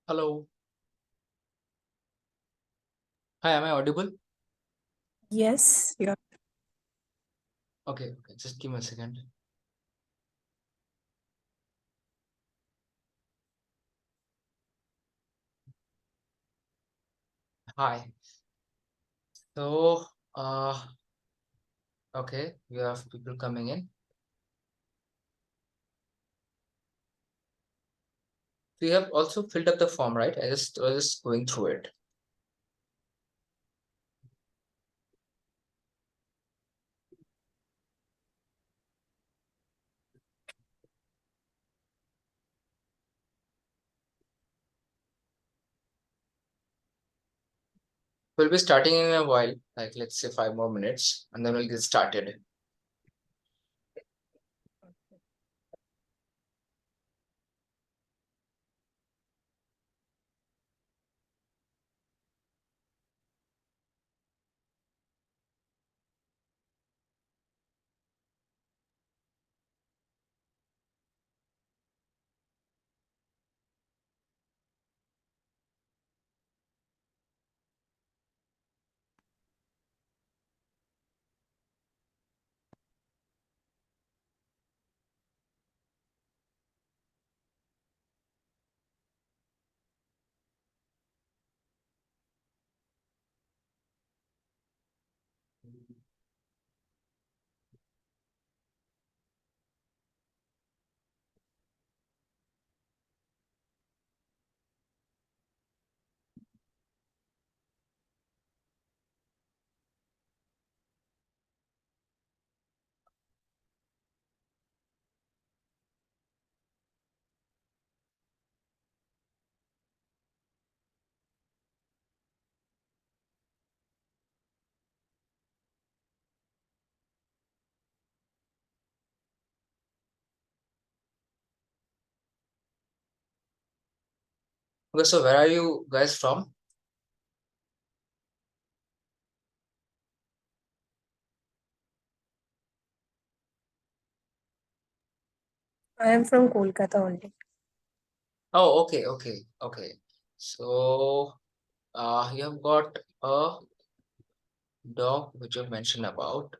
Hello. Hi, am I audible? Yes, yeah. Okay, just give me a second. Hi. So, okay, we have people coming in. We have also filled up the form, right? I was just going through it. We'll be starting in a while, like let's say 5 more minutes, and then we'll get started. Okay, so where are you guys from? I am from Kolkata only. Oh, okay. So, you have got a dog which you mentioned about.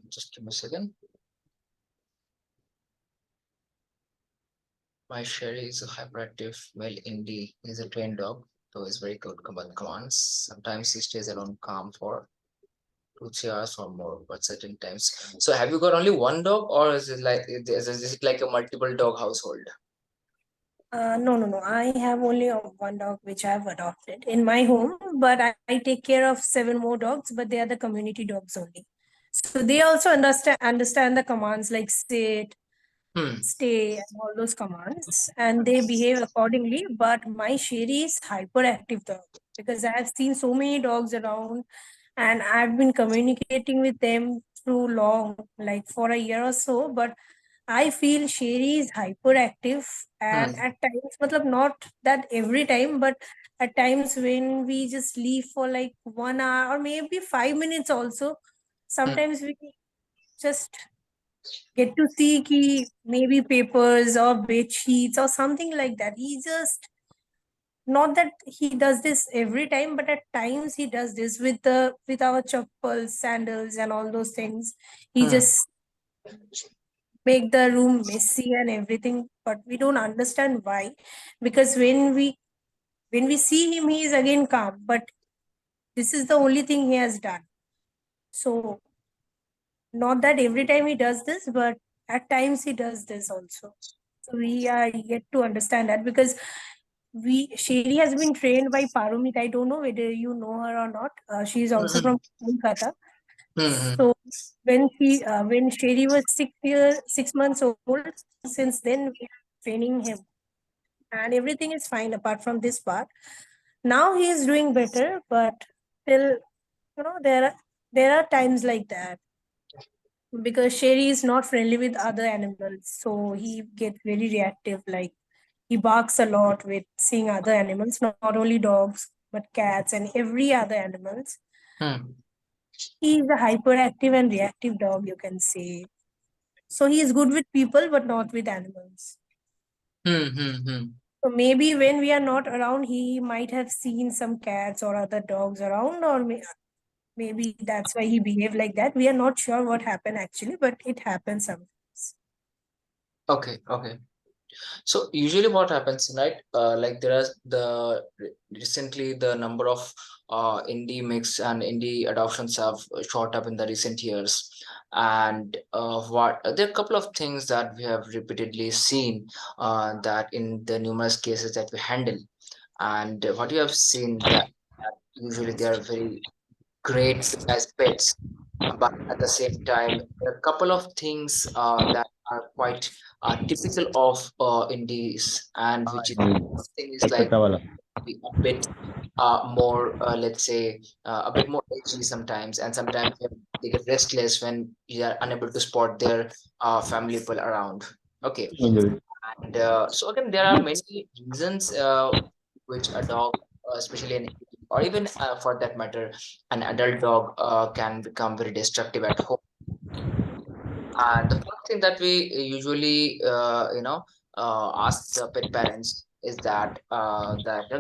Just give me a second. My Sherry is a hyperactive male indie. He's a trained dog, so he's very good command commands. Sometimes he stays alone calm for 2 3 hours or more, but certain times. So have you got only one dog, or is it like a multiple dog household? No. I have only one dog which I have adopted in my home, but I take care of seven more dogs, but they are the community dogs only. So they also understand the commands like sit, Hmm. stay, and all those commands, and they behave accordingly. But my Sherry is hyperactive dog because I have seen so many dogs around, and I've been communicating with them through long, like for a year or so. But I feel Sherry is hyperactive, and Hmm. at times, matlab not that every time, but at times when we just leave for like 1 hour or maybe 5 minutes also, Hmm. sometimes we just get to see ki maybe papers or bed sheets or something like that. He just not that he does this every time, but at times he does this with our chappals, sandals, and all those things. He Hmm. just make the room messy and everything, but we don't understand why. Because when we see him, he is again calm. But this is the only thing he has done. So not that every time he does this, but at times he does this also. So we are yet to understand that because we Sherry has been trained by Paromit. I don't know whether you know her or not. She is also Hmm. from Kolkata. Hmm. So when Sherry was 6 months old, since then we are training him, and everything is fine apart from this part. Now he is doing better, but still, there are times like that because Sherry is not friendly with other animals, so he gets very reactive. Like he barks a lot with seeing other animals, not only dogs but cats and every other animals. Hmm. He is a hyperactive and reactive dog, you can say. So he is good with people but not with animals. Hmm. Hmm. Hmm. So maybe when we are not around, he might have seen some cats or other dogs around, or maybe that's why he behaved like that. We are not sure what happened actually, but it happens sometimes. Okay, okay. So usually what happens, right? Like there are recently the number of indie mix and indie adoptions have shot up in the recent years, and what there are a couple of things that we have repeatedly seen that in the numerous cases that we handle, and what you have seen that usually they are very great as pets, but at the same time, there are a couple of things that are quite typical of indies, and which is thing is like be a bit more, let's say, a bit more edgy sometimes, and sometimes they get restless when you are unable to spot their family people around. Okay, and so again, there are many reasons which a dog, especially an or even for that matter, an adult dog can become very destructive at home. And the first thing that we usually, ask the pet parents is that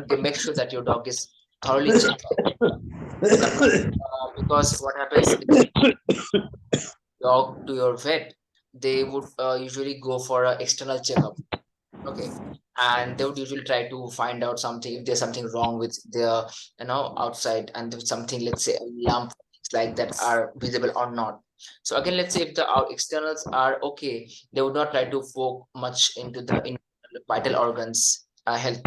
they make sure that your dog is thoroughly checked out. Because what happens is dog to your vet, they would usually go for an external checkup. Okay. And they would usually try to find out something if there's something wrong with their, outside, and if something, let's say, a lump, things like that are visible or not. So again, let's say if the externals are okay, they would not try to poke much into the vital organs health.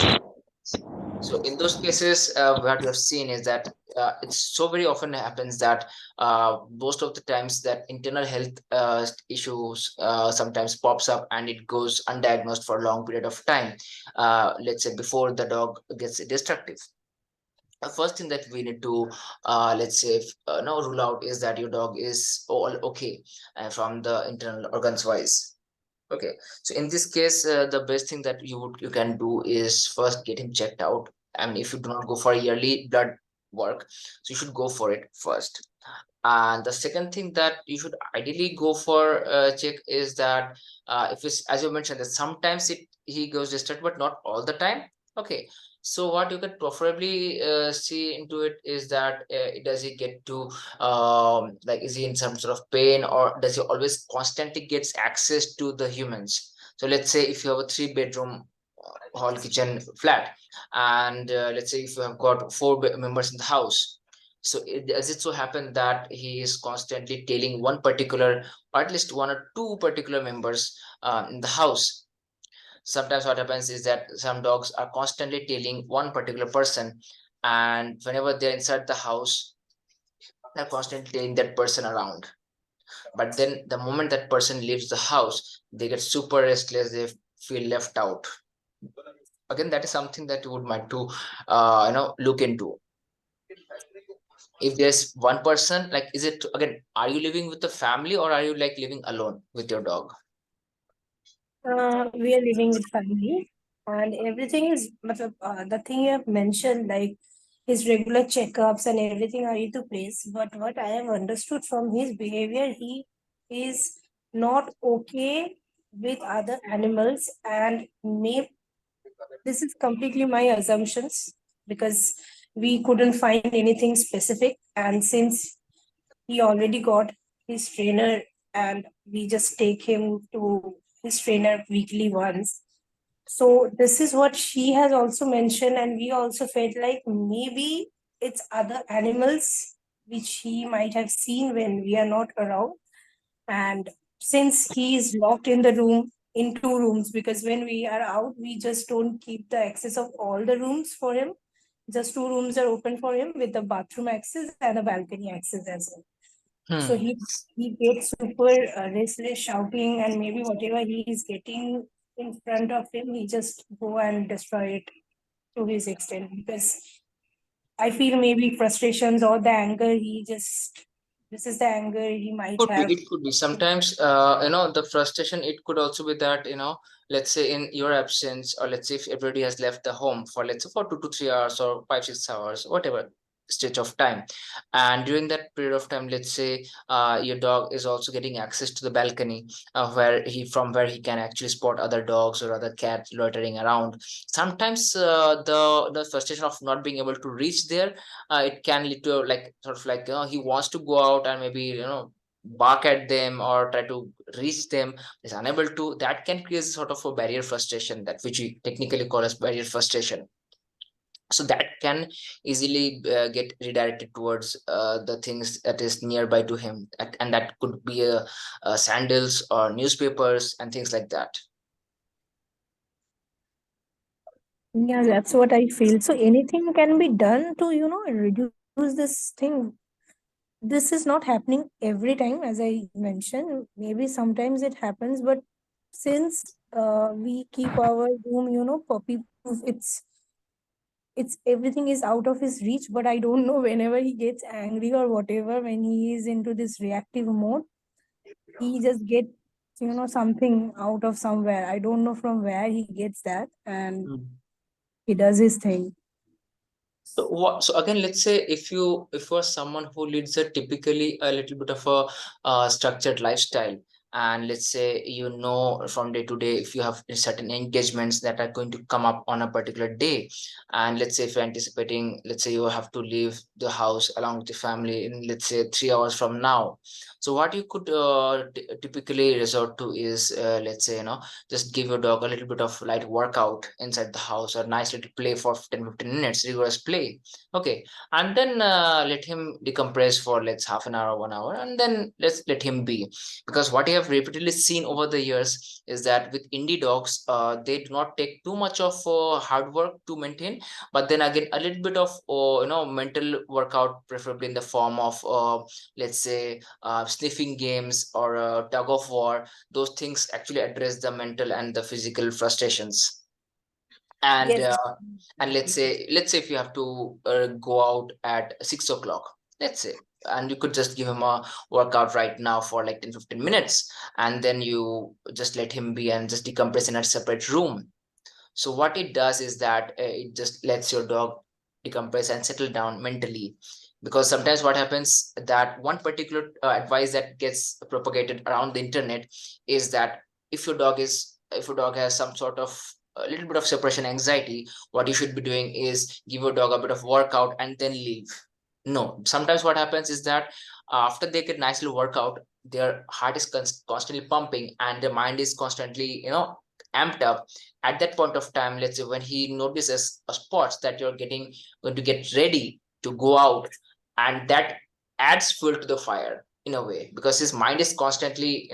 So in those cases, what we have seen is that it's so very often happens that most of the times that internal health issues sometimes pops up and it goes undiagnosed for a long period of time. Let's say before the dog gets destructive. The first thing that we need to let's say now rule out is that your dog is all okay from the internal organs wise. Okay, so in this case, the best thing that you can do is first get him checked out. I mean, if you do not go for a yearly blood work, so you should go for it first. And the second thing that you should ideally go for check is that if it's as you mentioned that sometimes he goes distracted, but not all the time. Okay, so what you could preferably see into it is that does he get to like is he in some sort of pain, or does he always constantly gets access to the humans? So let's say if you have a 3 bedroom hall kitchen flat, and let's say if you have got members in the house, so does it so happen that he is constantly tailing one particular, or at least one or two particular members in the house? Sometimes what happens is that some dogs are constantly tailing one particular person, and whenever they're inside the house, they're constantly tailing that person around. But then the moment that person leaves the house, they get super restless, they feel left out. Again, that is something that you would might to look into. If there's one person, like, is it again, are you living with the family, or are you like living alone with your dog? We are living with family, and everything is the thing you have mentioned, like his regular checkups and everything are into place. But what I have understood from his behavior, he is not okay with other animals, and may this is completely my assumptions because we couldn't find anything specific, and since he already got his trainer and we just take him to his trainer weekly once. So this is what she has also mentioned, and we also felt like maybe it's other animals which he might have seen when we are not around. And since he is locked in the room, in 2 rooms, because when we are out we just don't keep the access of all the rooms for him, just 2 rooms are open for him with the bathroom access and a balcony access as well. So Hmm. he gets super restless, shouting, and maybe whatever he is getting in front of him, he just go and destroy it to his extent. Because I feel maybe frustrations or the anger, he just this is the anger he might Could be, have. it could be sometimes, the frustration, it could also be that, let's say in your absence, or let's say if everybody has left the home for, let's say, for 2 to 3 hours or 5, 6 hours, whatever. stretch of time. And during that period of time, let's say your dog is also getting access to the balcony, where he can actually spot other dogs or other cats loitering around. Sometimes the frustration of not being able to reach there, it can lead to like sort of like he wants to go out and maybe bark at them or try to reach them, is unable to. That can create sort of a barrier frustration, that which we technically call as barrier frustration. So that can easily get redirected towards the things that is nearby to him, and that could be sandals or newspapers and things like that. Yeah, that's what I feel. So anything can be done to, reduce this thing. This is not happening every time, as I mentioned. Maybe sometimes it happens, but since we keep our room, puppy proof, it's everything is out of his reach. But I don't know, whenever he gets angry or whatever, when he is into this reactive mode, he just gets, something out of somewhere. I don't know from where he gets that, and he does his thing. So what? So again, let's say if you're someone who leads a typically a little bit of a structured lifestyle, and let's say from day to day if you have certain engagements that are going to come up on a particular day, and let's say if you're anticipating, let's say you have to leave the house along with the family in, let's say, 3 hours from now. So what you could typically resort to is, let's say, just give your dog a little bit of light workout inside the house, or nice little play for 10-15 minutes, rigorous play. Okay. And then let him decompress for, let's, half an hour, 1 hour, and then let's let him be. Because what I have repeatedly seen over the years is that with indie dogs, they do not take too much of hard work to maintain, but then again a little bit of mental workout, preferably in the form of let's say sniffing games or tug of war. Those things actually address the mental and the physical frustrations. And Yes. let's say if you have to go out at 6 o'clock, let's say, and you could just give him a workout right now for like 10-15 minutes, and then you just let him be and just decompress in a separate room. So what it does is that it just lets your dog decompress and settle down mentally. Because sometimes what happens, that one particular advice that gets propagated around the internet is that if your dog has some sort of a little bit of separation anxiety, what you should be doing is give your dog a bit of workout and then leave. No, sometimes what happens is that after they get nicely workout, their heart is constantly pumping and their mind is constantly amped up. At that point of time, let's say when he notices a spots that you're getting going to get ready to go out, and that adds fuel to the fire in a way, because his mind is constantly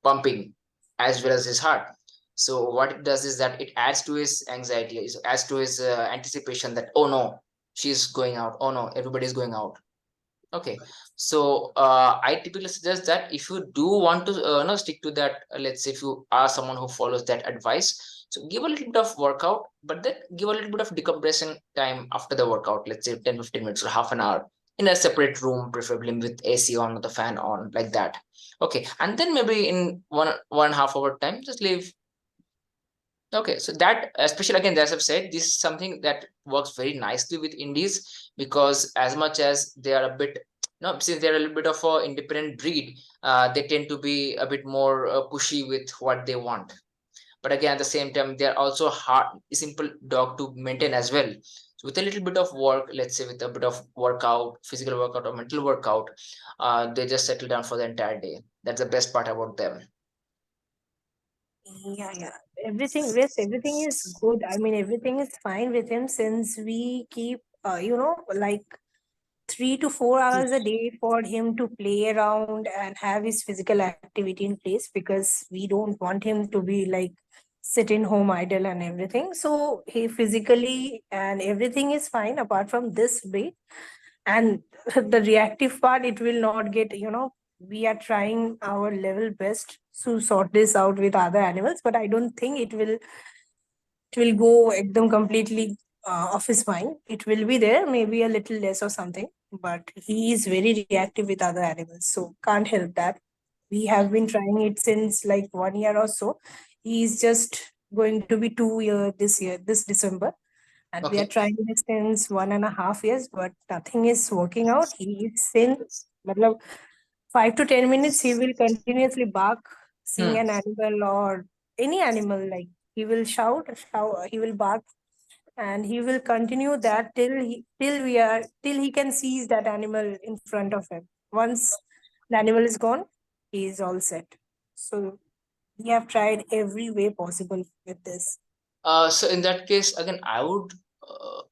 pumping as well as his heart. So what it does is that it adds to his anxiety, it adds to his anticipation that, oh no, she's going out, oh no, everybody's going out. Okay, so I typically suggest that if you do want to stick to that, let's say if you are someone who follows that advice, so give a little bit of workout, but then give a little bit of decompression time after the workout, let's say 10-15 minutes or half an hour in a separate room, preferably with AC on or the fan on, like that. Okay, and then maybe in 1.5 hour time, just leave. Okay, so that, especially again, as I've said, this is something that works very nicely with indies, because as much as they are a bit, no, since they're a little bit of a independent breed, they tend to be a bit more pushy with what they want. But again, at the same time, they're also hard, simple dog to maintain as well. So with a little bit of work, let's say with a bit of workout, physical workout or mental workout, they just settle down for the entire day. That's the best part about them. Yeah, yeah. Everything, yes, everything is good. I mean, everything is fine with him, since we keep, like 3 to 4 hours a day for him to play around and have his physical activity in place, because we don't want him to be like sit in home idle and everything. So he physically and everything is fine apart from this breed. And the reactive part, it will not get, we are trying our level best to sort this out with other animals, but I don't think it will go ekdam completely off his mind. It will be there, maybe a little less or something, but he is very reactive with other animals, so can't help that. We have been trying it since like 1 year or so. He is just going to be 2 year this year, this December. And we are Okay. trying this since 1.5 years, but nothing is working out. He is since matlab, 5 to 10 minutes, he will continuously bark, seeing Hmm. an animal or any animal. Like he will shout, he will bark, and he will continue that till he can seize that animal in front of him. Once the animal is gone, he is all set. So we have tried every way possible with this. So in that case, again, I would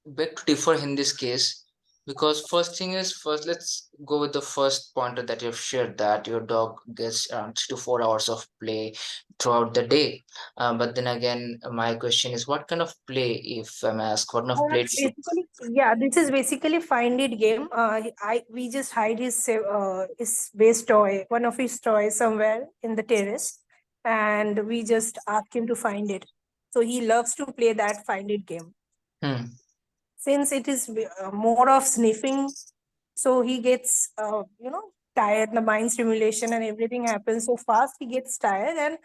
beg to differ in this case, because first thing is first, let's go with the first pointer that you've shared, that your dog gets around 3 to 4 hours of play throughout the day. But then again, my question is, what kind of play, if I'm asked, what kind of play do you? Basically, yeah, this is basically find it game. I we just hide his base toy, one of his toys somewhere in the terrace, and we just ask him to find it. So he loves to play that find it game. Hmm. Since it is more of sniffing, so he gets tired. The mind stimulation and everything happens so fast. He gets tired, and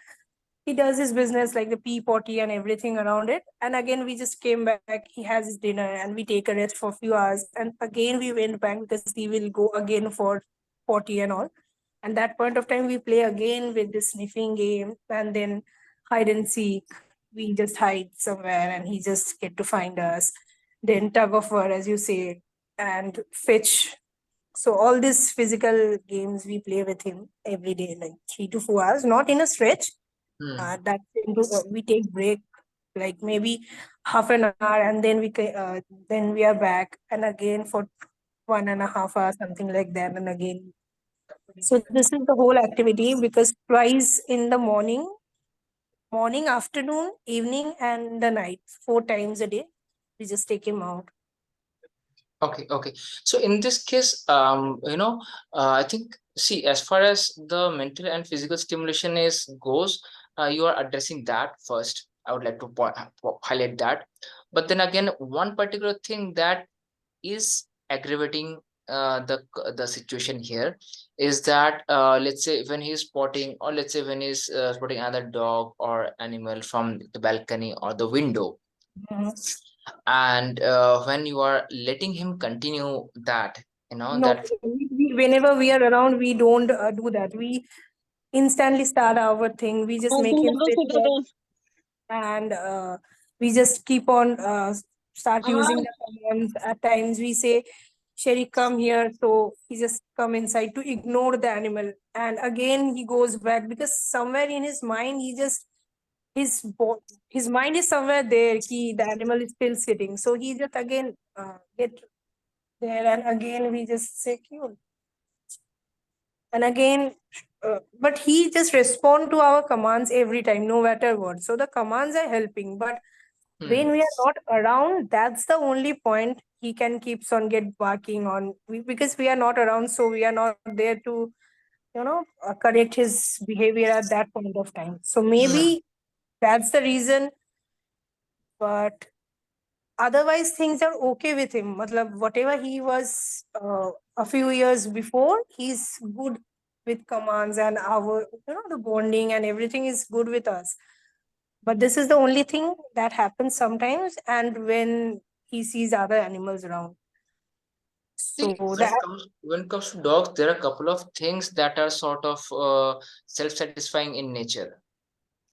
he does his business like the pee potty and everything around it. And again, we just came back. He has his dinner, and we take a rest for a few hours. And again, we went back because he will go again for potty and all. And that point of time, we play again with the sniffing game, and then hide and seek. We just hide somewhere, and he just get to find us. Then tug of war, as you say, and fetch. So all these physical games we play with him every day, like 3 to 4 hours, not in a stretch. Hmm. We take break like maybe half an hour, and then we are back and again for 1.5 hours, something like that, and again. So this is the whole activity because twice in the morning, afternoon, evening, and the night, 4 times a day, we just take him out. Okay, okay. So in this case, I think, see, as far as the mental and physical stimulation is goes, you are addressing that first. I would like to highlight that. But then again, one particular thing that is aggravating the situation here is that, let's say when he's spotting, or let's say when he's spotting another dog or animal from the balcony or the window, Mhm. and when you are letting him continue that, No, that. whenever we are around, we don't do that. We instantly start our thing. We just make him sit there, and we just keep on start using the commands. At times we say, Sherry, come here. So he just come inside to ignore the animal. And again he goes back because somewhere in his mind his his mind is somewhere there. The animal is still sitting. So he just again get there, and again we just say cute. And again, but he just respond to our commands every time, no matter what. So the commands are helping, but Hmm. when we are not around, that's the only point he can keeps on get barking on because we are not around, so we are not there to correct his behavior at that point of time. So Hmm. maybe that's the reason, but otherwise things are okay with him. Matlab, whatever he was a few years before, he's good with commands, and our the bonding and everything is good with us. But this is the only thing that happens sometimes, and when he sees other animals around. See, So that when it comes to dogs, there are a couple of things that are sort of self-satisfying in nature.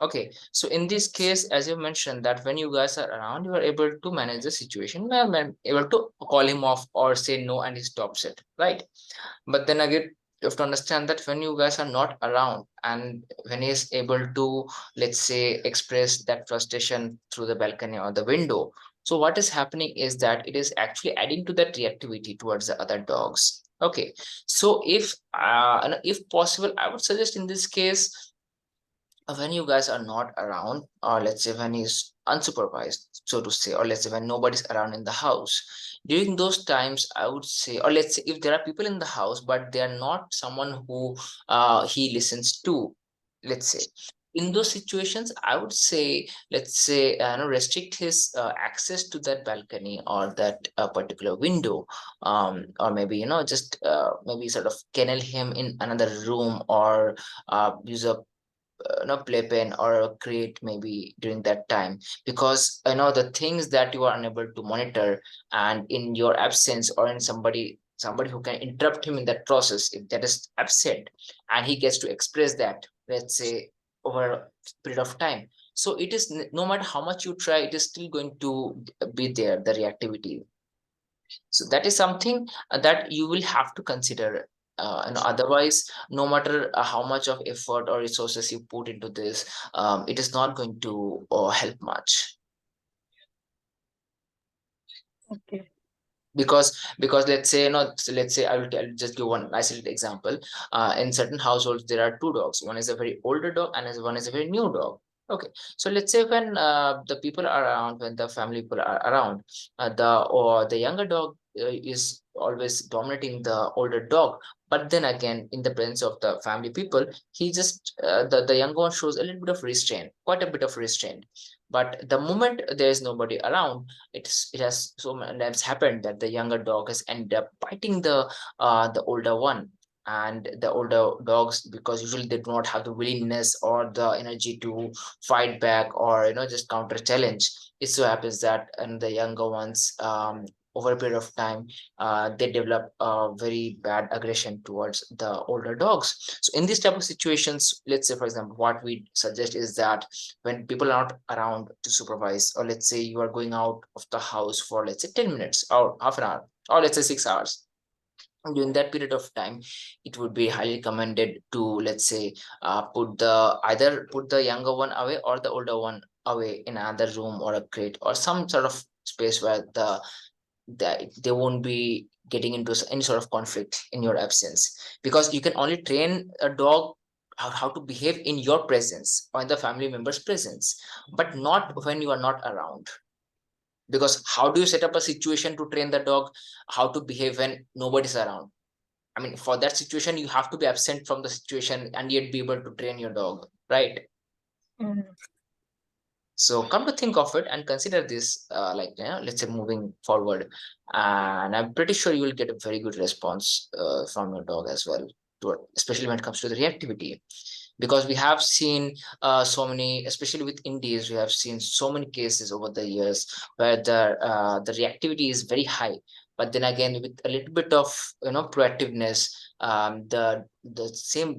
Okay, so in this case, as you mentioned, that when you guys are around, you are able to manage the situation, able to call him off or say no, and he stops it, right? But then again, you have to understand that when you guys are not around, and when he is able to, let's say, express that frustration through the balcony or the window, so what is happening is that it is actually adding to that reactivity towards the other dogs. Okay, so if possible, I would suggest in this case, when you guys are not around, or let's say when he's unsupervised, so to say, or let's say when nobody's around in the house, during those times, I would say, or let's say if there are people in the house but they are not someone who he listens to, let's say, in those situations, I would say, let's say, restrict his access to that balcony or that particular window, or maybe, just maybe sort of kennel him in another room, or use a playpen or crate maybe during that time, because the things that you are unable to monitor, and in your absence or in somebody who can interrupt him in that process, if that is absent and he gets to express that, let's say, over a period of time, so it is no matter how much you try, it is still going to be there, the reactivity. So that is something that you will have to consider. Otherwise, no matter how much of effort or resources you put into this, it is not going to help much. Okay. Because let's say, so let's say I'll just give one isolated example. In certain households there are two dogs, one is a very older dog and one is a very new dog. Okay, so let's say when the people are around, when the family people are around, the younger dog is always dominating the older dog. But then again, in the presence of the family people, he just the younger one shows a little bit of restraint, quite a bit of restraint. But the moment there is nobody around, it has so many times happened that the younger dog has ended up biting the older one. And the older dogs, because usually they do not have the willingness or the energy to fight back or just counter challenge, it so happens that, and the younger ones, over a period of time, they develop a very bad aggression towards the older dogs. So in these type of situations, let's say for example, what we suggest is that when people are not around to supervise, or let's say you are going out of the house for, let's say, 10 minutes or half an hour, or let's say 6 hours, during that period of time, it would be highly recommended to, let's say, either put the younger one away or the older one away in another room or a crate or some sort of space where they won't be getting into any sort of conflict in your absence, because you can only train a dog how to behave in your presence or in the family member's presence, but not when you are not around. Because how do you set up a situation to train the dog how to behave when nobody's around? I mean, for that situation you have to be absent from the situation and yet be able to train your dog, right? Mm. So come to think of it and consider this, let's say, moving forward, and I'm pretty sure you will get a very good response from your dog as well, especially when it comes to the reactivity. Because we have seen so many, especially with indies, we have seen so many cases over the years where the reactivity is very high, but then again, with a little bit of proactiveness, the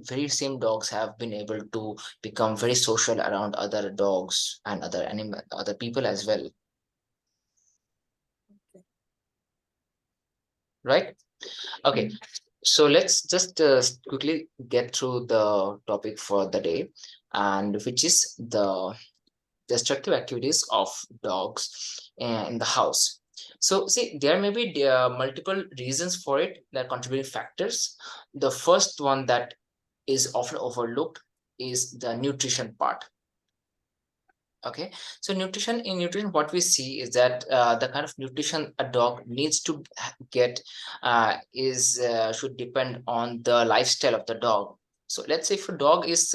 very same dogs have been able to become very social around other dogs and other people as well, right? Okay, Mm. so let's just quickly get through the topic for the day, and which is the destructive activities of dogs in the house. So see, there may be multiple reasons for it, that contributing factors. The first one that is often overlooked is the nutrition part. Okay, so nutrition, what we see is that the kind of nutrition a dog needs to get is should depend on the lifestyle of the dog. So let's say if a dog is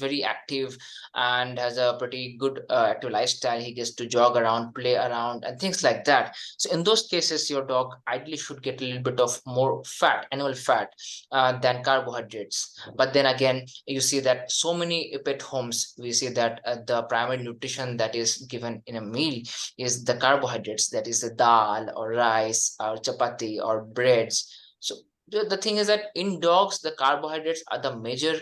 very active and has a pretty good active lifestyle, he gets to jog around, play around, and things like that. So in those cases, your dog ideally should get a little bit of more fat, animal fat, than carbohydrates. But then again, you see that so many pet homes, we see that the primary nutrition that is given in a meal is the carbohydrates, that is the dal or rice or chapati or breads. So the thing is that in dogs, the carbohydrates are the major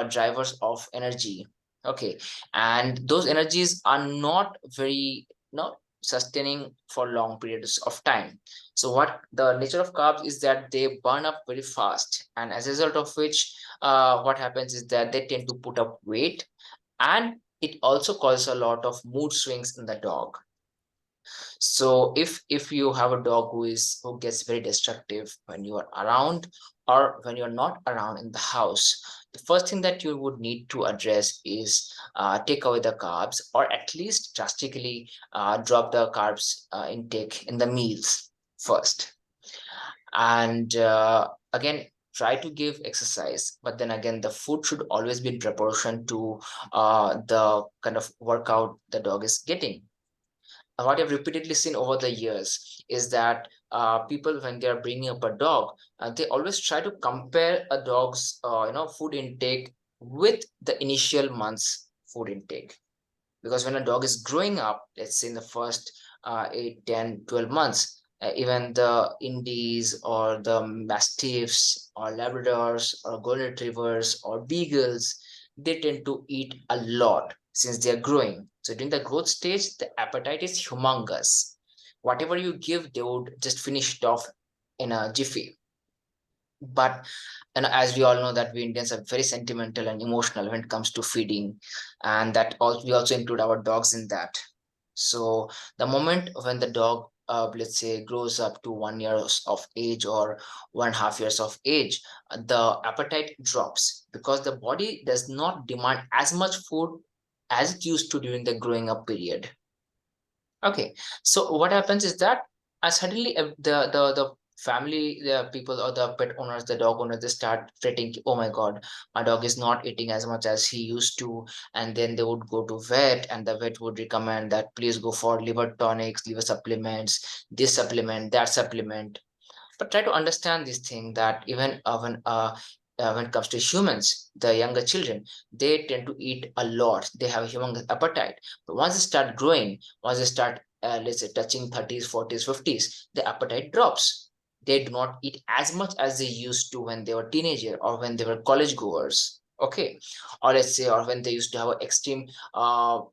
drivers of energy. Okay, and those energies are not very, not sustaining for long periods of time. So what the nature of carbs is that they burn up very fast, and as a result of which, what happens is that they tend to put up weight, and it also causes a lot of mood swings in the dog. So if you have a dog who gets very destructive when you are around or when you're not around in the house, the first thing that you would need to address is take away the carbs, or at least drastically drop the carbs intake in the meals first. And again, try to give exercise, but then again, the food should always be in proportion to the kind of workout the dog is getting. What I've repeatedly seen over the years is that people, when they are bringing up a dog, they always try to compare a dog's food intake with the initial month's food intake. Because when a dog is growing up, let's say in the first 8, 10, 12 months, even the indies or the mastiffs or labradors or golden retrievers or beagles, they tend to eat a lot since they are growing. So during the growth stage, the appetite is humongous. Whatever you give, they would just finish it off in a jiffy. But and as we all know that we Indians are very sentimental and emotional when it comes to feeding, and that also we also include our dogs in that. So the moment when the dog let's say grows up to 1 year of age or 1.5 years of age, the appetite drops because the body does not demand as much food as it used to during the growing up period. Okay, so what happens is that suddenly the family, the people or the pet owners, the dog owners, they start fretting, oh my God, my dog is not eating as much as he used to. And then they would go to vet and the vet would recommend that please go for liver tonics, liver supplements, this supplement, that supplement. But try to understand this thing that even when it comes to humans, the younger children, they tend to eat a lot. They have a humongous appetite. But once they start growing, once they start, let's say, touching 30s, 40s, 50s, the appetite drops. They do not eat as much as they used to when they were teenager or when they were college goers. Okay, or let's say, or when they used to have extreme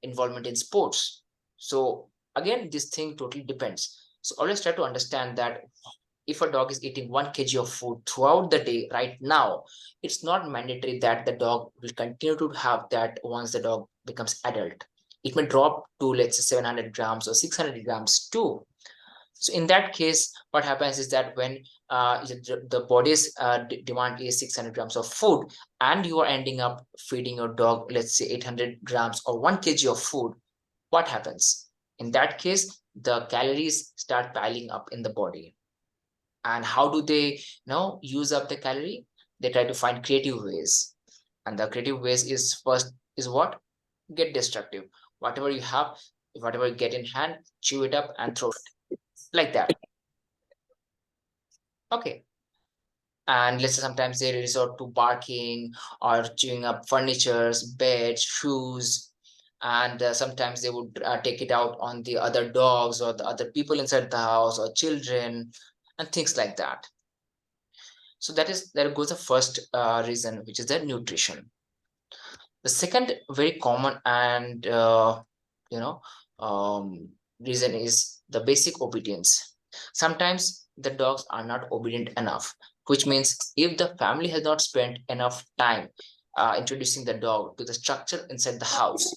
involvement in sports. So again, this thing totally depends. So always try to understand that if a dog is eating 1 kg of food throughout the day right now, it's not mandatory that the dog will continue to have that once the dog becomes adult. It may drop to, let's say, 700 grams or 600 grams too. So in that case, what happens is that when the body's demand is 600 grams of food and you are ending up feeding your dog, let's say 800 grams or 1 kg of food, what happens? In that case, the calories start piling up in the body. And how do they use up the calorie? They try to find creative ways, and the creative ways is first is what? Get destructive. Whatever you have, whatever you get in hand, chew it up and throw it like that. Okay, and let's say sometimes they resort to barking or chewing up furnitures, beds, shoes, and sometimes they would take it out on the other dogs or the other people inside the house or children and things like that. So that is, there goes the first reason, which is the nutrition. The second very common and you know reason is the basic obedience. Sometimes the dogs are not obedient enough, which means if the family has not spent enough time introducing the dog to the structure inside the house.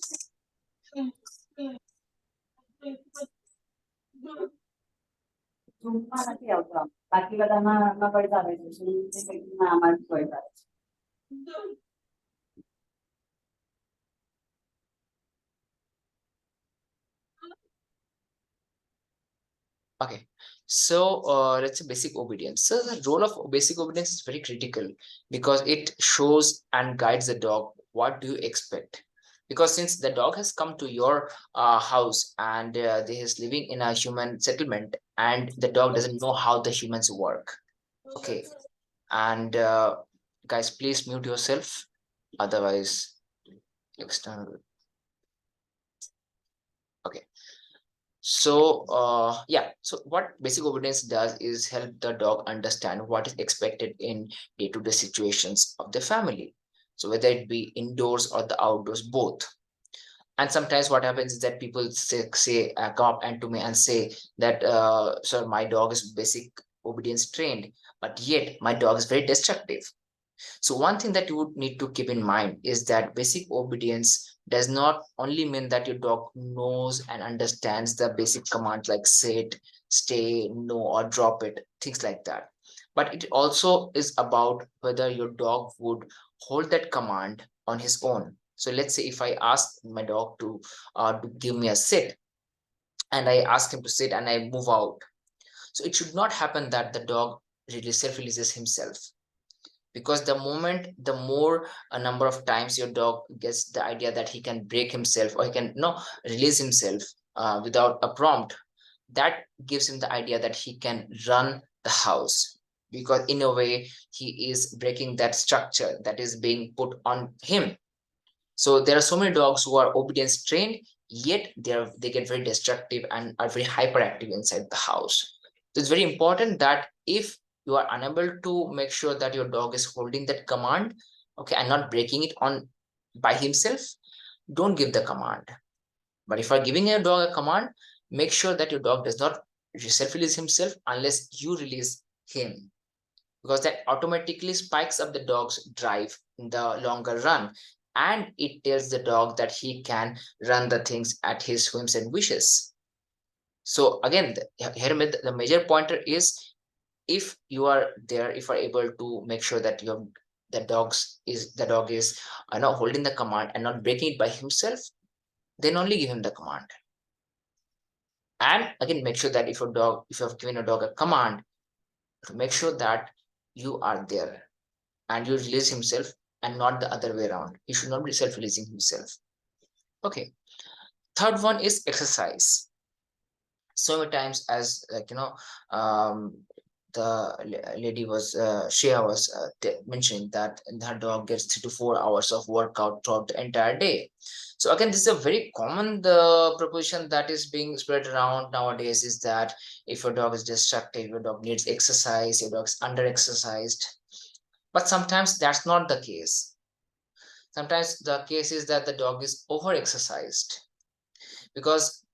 Okay, so let's say basic obedience. So the role of basic obedience is very critical because it shows and guides the dog. What do you expect? Because since the dog has come to your house and they is living in a human settlement, and the dog doesn't know how the humans work. Okay, and guys, please mute yourself. Otherwise, external. Okay. So, yeah, so what basic obedience does is help the dog understand what is expected in day-to-day situations of the family. So whether it be indoors or the outdoors, both. And sometimes what happens is that people come up and to me and say that, sir, my dog is basic obedience trained, but yet my dog is very destructive. So one thing that you would need to keep in mind is that basic obedience does not only mean that your dog knows and understands the basic commands like sit, stay, no, or drop it, things like that. But it also is about whether your dog would hold that command on his own. So let's say if I ask my dog to give me a sit, and I ask him to sit and I move out. So it should not happen that the dog really self-releases himself, because the moment the more a number of times your dog gets the idea that he can break himself or he can release himself without a prompt, that gives him the idea that he can run the house. because in a way he is breaking that structure that is being put on him. So there are so many dogs who are obedience trained, yet they get very destructive and are very hyperactive inside the house. So it's very important that if you are unable to make sure that your dog is holding that command, okay, and not breaking it on by himself, don't give the command. But if you are giving your dog a command, make sure that your dog does not self-release himself unless you release him, because that automatically spikes up the dog's drive in the longer run, and it tells the dog that he can run the things at his whims and wishes. So again, here the major pointer is, if you are there, if you are able to make sure that your the dog is not holding the command and not breaking it by himself, then only give him the command. And again, make sure that if you have given a dog a command, to make sure that you are there and you release himself, and not the other way around. He should not be self-releasing himself. Okay. Third one is exercise. So many times, as like the lady was Shreya was mentioning that her dog gets 3 to 4 hours of workout throughout the entire day. So again, this is a very common proposition that is being spread around nowadays, is that if your dog is destructive, your dog needs exercise, your dog's under exercised. But sometimes that's not the case. Sometimes the case is that the dog is over exercised, because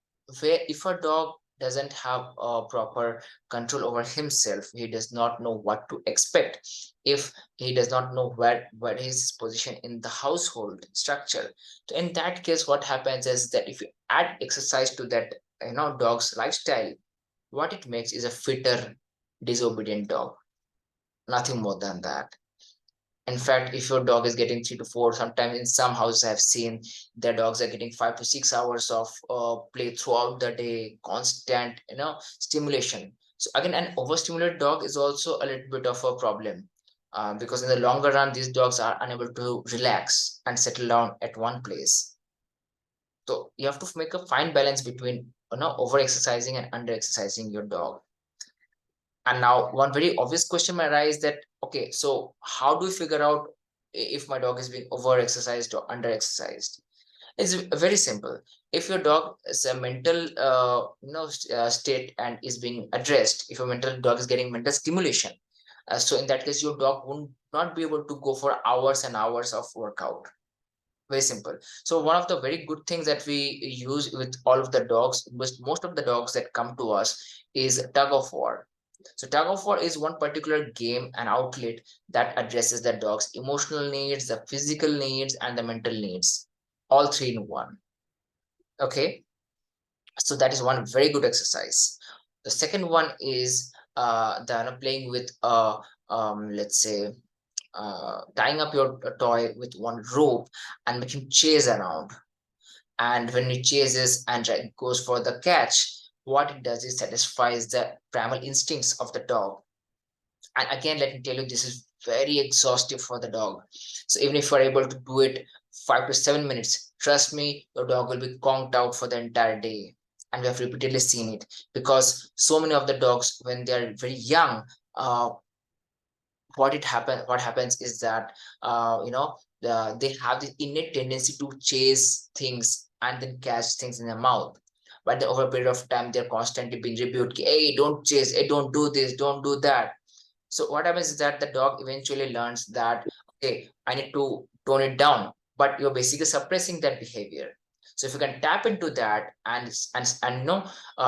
where if a dog doesn't have a proper control over himself, he does not know what to expect, if he does not know where his position in the household structure. So in that case, what happens is that if you add exercise to that dog's lifestyle, what it makes is a fitter disobedient dog, nothing more than that. In fact, if your dog is getting 3 to 4, sometimes in some houses I've seen their dogs are getting 5 to 6 hours of play throughout the day, constant, stimulation. So again, an overstimulated dog is also a little bit of a problem, because in the longer run, these dogs are unable to relax and settle down at one place. So you have to make a fine balance between over exercising and under exercising your dog. And now one very obvious question may arise that, okay, so how do we figure out if my dog is being over exercised or under exercised? It's very simple. If your dog is a mental state and is being addressed, if your mental dog is getting mental stimulation, so in that case, your dog would not be able to go for hours and hours of workout. Very simple. So one of the very good things that we use with all of the dogs, most of the dogs that come to us, is tug of war. So tug of war is one particular game and outlet that addresses the dog's emotional needs, the physical needs, and the mental needs, all three in one. Okay, so that is one very good exercise. The second one is the playing with let's say tying up your toy with one rope and make him chase around. And when he chases and goes for the catch, what it does is satisfies the primal instincts of the dog. And again, let me tell you, this is very exhaustive for the dog. So even if you're able to do it 5 to 7 minutes, trust me, your dog will be conked out for the entire day. And we have repeatedly seen it, because so many of the dogs, when they are very young, what happens is that they have the innate tendency to chase things and then catch things in their mouth. But over a period of time, they're constantly being rebuked. Hey, don't chase. Hey, don't do this. Don't do that. So what happens is that the dog eventually learns that, okay, I need to tone it down, but you're basically suppressing that behavior. So if you can tap into that and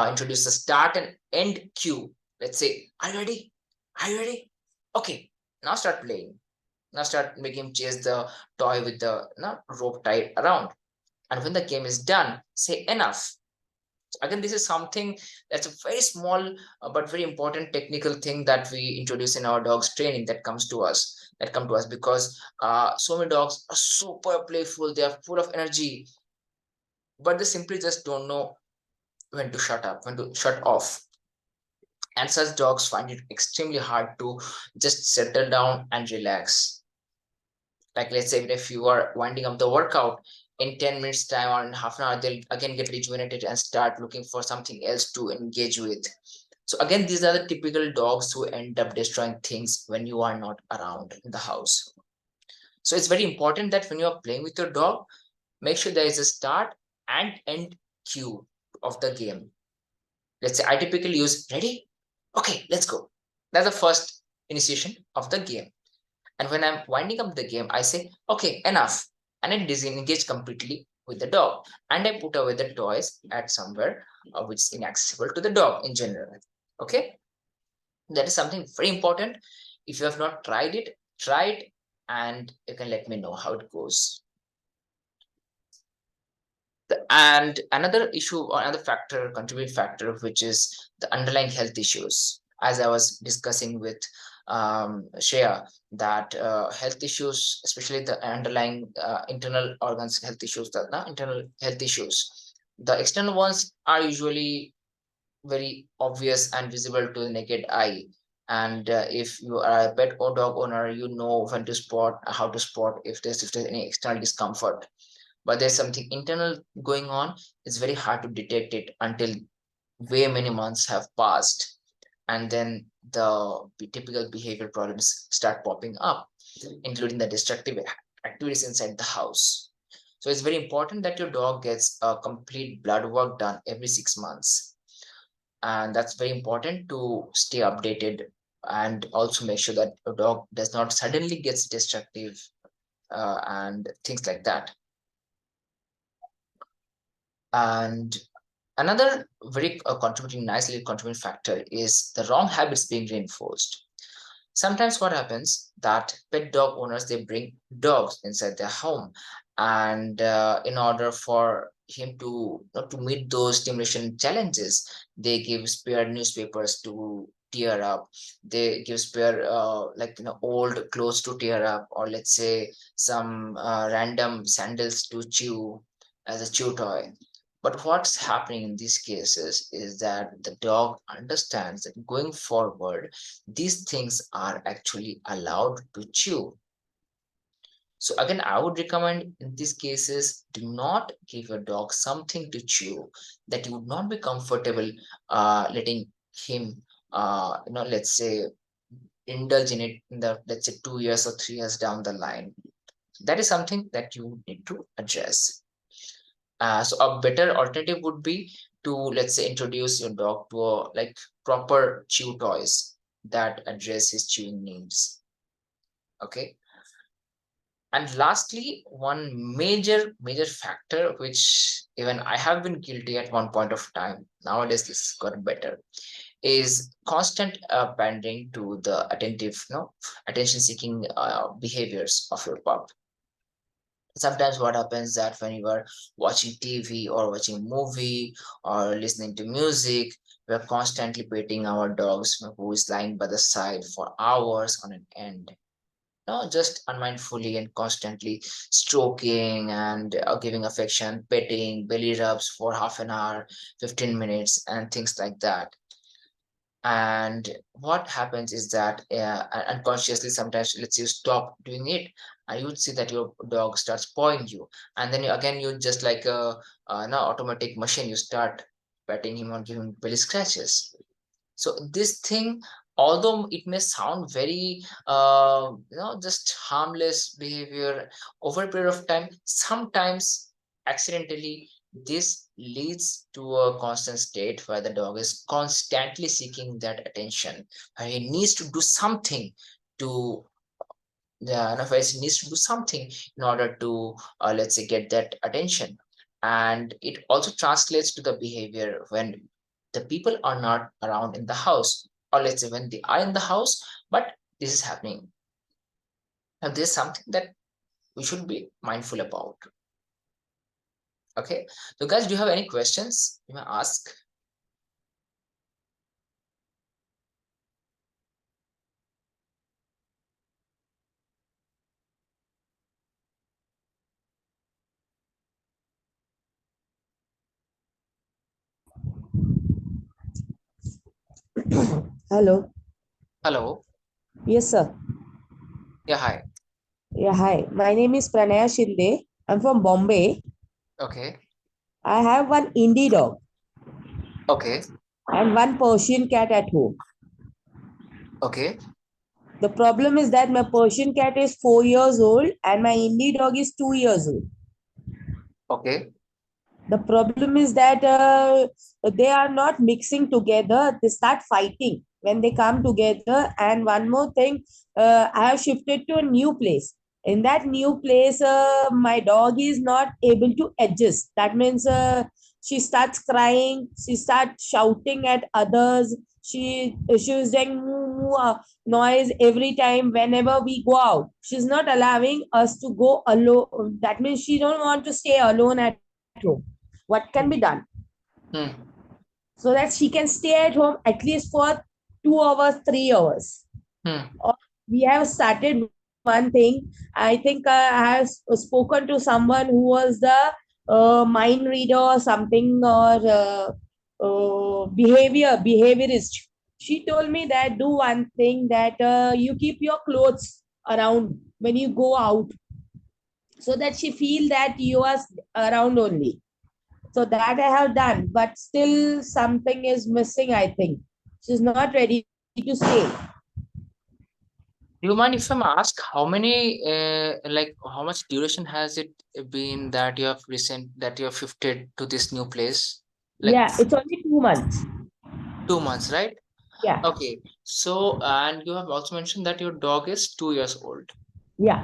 introduce a start and end cue. Let's say, are you ready? Are you ready? Okay, now start playing. Now start making him chase the toy with the rope tied around. And when the game is done, say enough. Again, this is something that's a very small but very important technical thing that we introduce in our dogs training that come to us because so many dogs are super playful, they are full of energy, but they simply just don't know when to shut up, when to shut off. And such dogs find it extremely hard to just settle down and relax. Like, let's say if you are winding up the workout, in 10 minutes time or in half an hour, they'll again get rejuvenated and start looking for something else to engage with. So again, these are the typical dogs who end up destroying things when you are not around in the house. So it's very important that when you are playing with your dog, make sure there is a start and end cue of the game. Let's say I typically use ready, okay, let's go. That's the first initiation of the game. And when I'm winding up the game, I say, okay, enough. And I disengage completely with the dog. And I put away the toys at somewhere which is inaccessible to the dog in general. Okay, that is something very important. If you have not tried it, try it, and you can let me know how it goes. And another issue or another factor, contributing factor, which is the underlying health issues. As I was discussing with Shreya, that health issues, especially the underlying internal organs health issues, the internal health issues, the external ones are usually very obvious and visible to the naked eye. And if you are a pet or dog owner, you know when to spot, how to spot if there's any external discomfort. But there's something internal going on. It's very hard to detect it until way many months have passed, and then the typical behavior problems start popping up, including the destructive activities inside the house. So it's very important that your dog gets a complete blood work done every 6 months, and that's very important to stay updated, and also make sure that your dog does not suddenly gets destructive and things like that. And another very nicely contributing factor is the wrong habits being reinforced. Sometimes what happens that pet dog owners, they bring dogs inside their home, and in order for him to to meet those stimulation challenges, they give spare newspapers to tear up. They give spare old clothes to tear up, or let's say some random sandals to chew as a chew toy. But what's happening in these cases is that the dog understands that going forward, these things are actually allowed to chew. So again, I would recommend in these cases, do not give your dog something to chew that you would not be comfortable letting him, let's say, indulge in it in the, let's say, 2 years or 3 years down the line. That is something that you need to address. So a better alternative would be to, let's say, introduce your dog to a, like, proper chew toys that address his chewing needs. Okay. And lastly, one major factor which even I have been guilty at one point of time. Nowadays, this got better. Is constant pandering to the attentive, attention-seeking behaviors of your pup. Sometimes what happens that when you are watching TV or watching a movie or listening to music, we are constantly petting our dogs who is lying by the side for hours on an end. No, just unmindfully and constantly stroking and giving affection, petting, belly rubs for half an hour, 15 minutes, and things like that. And what happens is that unconsciously, sometimes, let's say, you stop doing it, and you would see that your dog starts pawing you, and then again you just like a no automatic machine, you start petting him or giving belly scratches. So this thing, although it may sound very just harmless behavior, over a period of time, sometimes accidentally, this leads to a constant state where the dog is constantly seeking that attention, and he needs to do something to, yeah, otherwise he needs to do something in order to, let's say, get that attention. And it also translates to the behavior when the people are not around in the house, or let's say when they are in the house, but this is happening. Now, this is something that we should be mindful about. Okay. So, guys, do you have any questions you may ask? Hello. Hello. Yes, sir. Yeah, hi. Yeah, hi. My name is Pranaya Shinde. I'm from Bombay. Okay. I have one indie dog. Okay. and one Persian cat at home. Okay. The problem is that my Persian cat is 4 years old and my Indie dog is 2 years old. Okay. The problem is that they are not mixing together. They start fighting when they come together. And one more thing, I have shifted to a new place. In that new place, my dog is not able to adjust. That means she starts crying, she starts shouting at others. She is doing moo, moo, noise every time whenever we go out. She's not allowing us to go alone. That means she don't want to stay alone at home. What can be done Hmm. so that she can stay at home at least for 2 hours, 3 hours? Hmm. Or we have started one thing. I think I have spoken to someone who was the mind reader or something, or behaviorist. She told me that do one thing, that you keep your clothes around when you go out, so that she feel that you are around only. So that I have done, but still something is missing, I think. She's not ready to stay. Do you mind if I'm ask how many, like, how much duration has it been that you have shifted to this new place? Like Yeah, it's only 2 months. 2 months, right? Yeah, Okay. So, and you have also mentioned that your dog is 2 years old. yeah.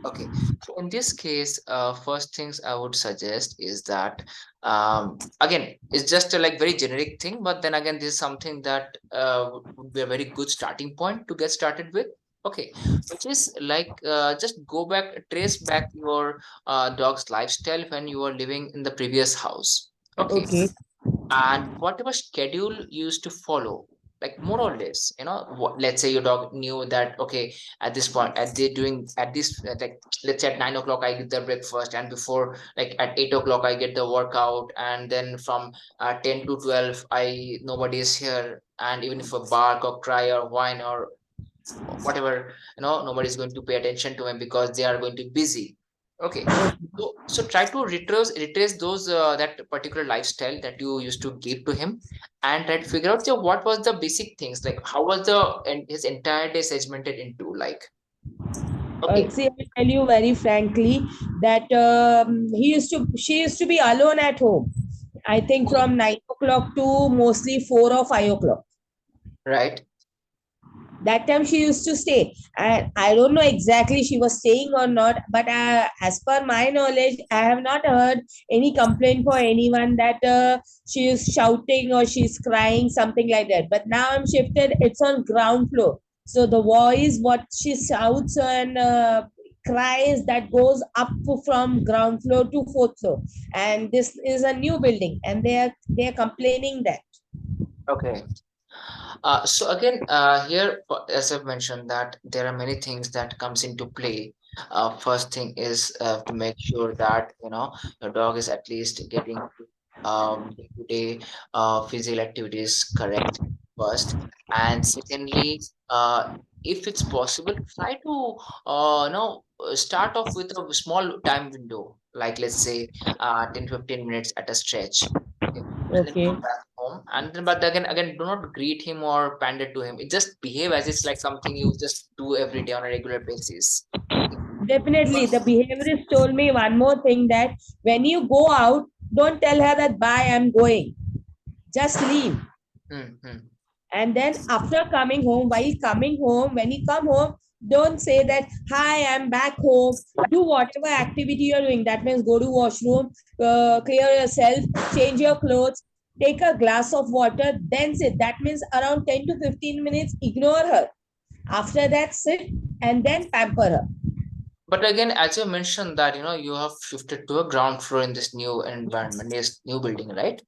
Okay, so in this case, first things I would suggest is that, again, it's just a like very generic thing, but then again, this is something that would be a very good starting point to get started with. Okay, which is like just go back, trace back your dog's lifestyle when you were living in the previous house. Okay, Okay, and whatever schedule you used to follow, like more or less, let's say your dog knew that, okay, at this point, at they doing at this like, let's say at 9 o'clock I get the breakfast, and before, like at 8 o'clock I get the workout, and then from 10 to 12 I nobody is here, and even if a bark or cry or whine or whatever, nobody's going to pay attention to him because they are going to be busy. Okay, so try to retrace those that particular lifestyle that you used to give to him, and try to figure out, yeah, what was the basic things, like how was the and his entire day segmented into, like. Okay. see, I tell you very frankly that she used to be alone at home. I think Okay. from 9 o'clock to mostly 4 or 5 o'clock. Right. That time she used to stay, and I don't know exactly she was staying or not, but as per my knowledge, I have not heard any complaint for anyone that she is shouting or she's crying, something like that. But now I'm shifted, it's on ground floor, so the voice what she shouts and cries, that goes up from ground floor to fourth floor. And this is a new building, and they are complaining that. Okay. So again, here, as I've mentioned, that there are many things that comes into play. First thing is to make sure that your dog is at least getting day-to-day physical activities correct first, and secondly, if it's possible, try to start off with a small time window, like let's say 10-15 minutes at a stretch. Okay, and then Okay. come back home, and then but again do not greet him or pander to him. It just behave as it's like something you just do every day on a regular basis. Okay. Definitely, the behaviorist told me one more thing, that when you go out, don't tell her that bye, I'm going. Just leave. Mm-hmm. And then after coming home, while coming home, when you come home, don't say that, hi, I'm back home. Do whatever activity you're doing. That means go to washroom, clear yourself, change your clothes, take a glass of water, then sit. That means around 10 to 15 minutes, ignore her. After that, sit and then pamper her. But again, as you mentioned that you have shifted to a ground floor in this new environment, this new building, right?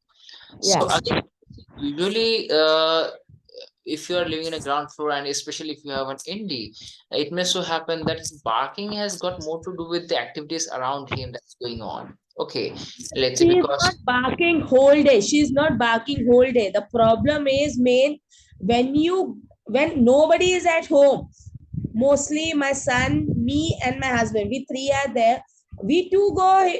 So Yeah. again, usually, if you are living in a ground floor, and especially if you have an indie, it may so happen that his barking has got more to do with the activities around him that's going on. Okay, let's say She is not because. barking whole day. She is not barking whole day. The problem is main when nobody is at home. Mostly my son, me, and my husband. We three are there. We two go.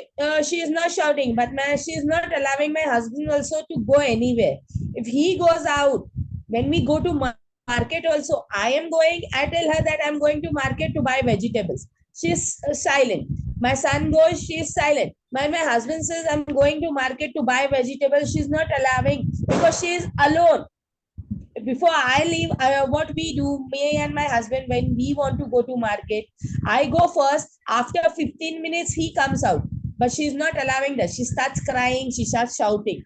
She is not shouting, but she is not allowing my husband also to go anywhere. If he goes out, when we go to market also, I am going, I tell her that I'm going to market to buy vegetables. She's silent. My son goes, she's silent. My husband says, I'm going to market to buy vegetables. She's not allowing because she is alone. Before I leave, what we do, me and my husband, when we want to go to market, I go first. After 15 minutes, he comes out. But she's not allowing that. She starts crying. She starts shouting.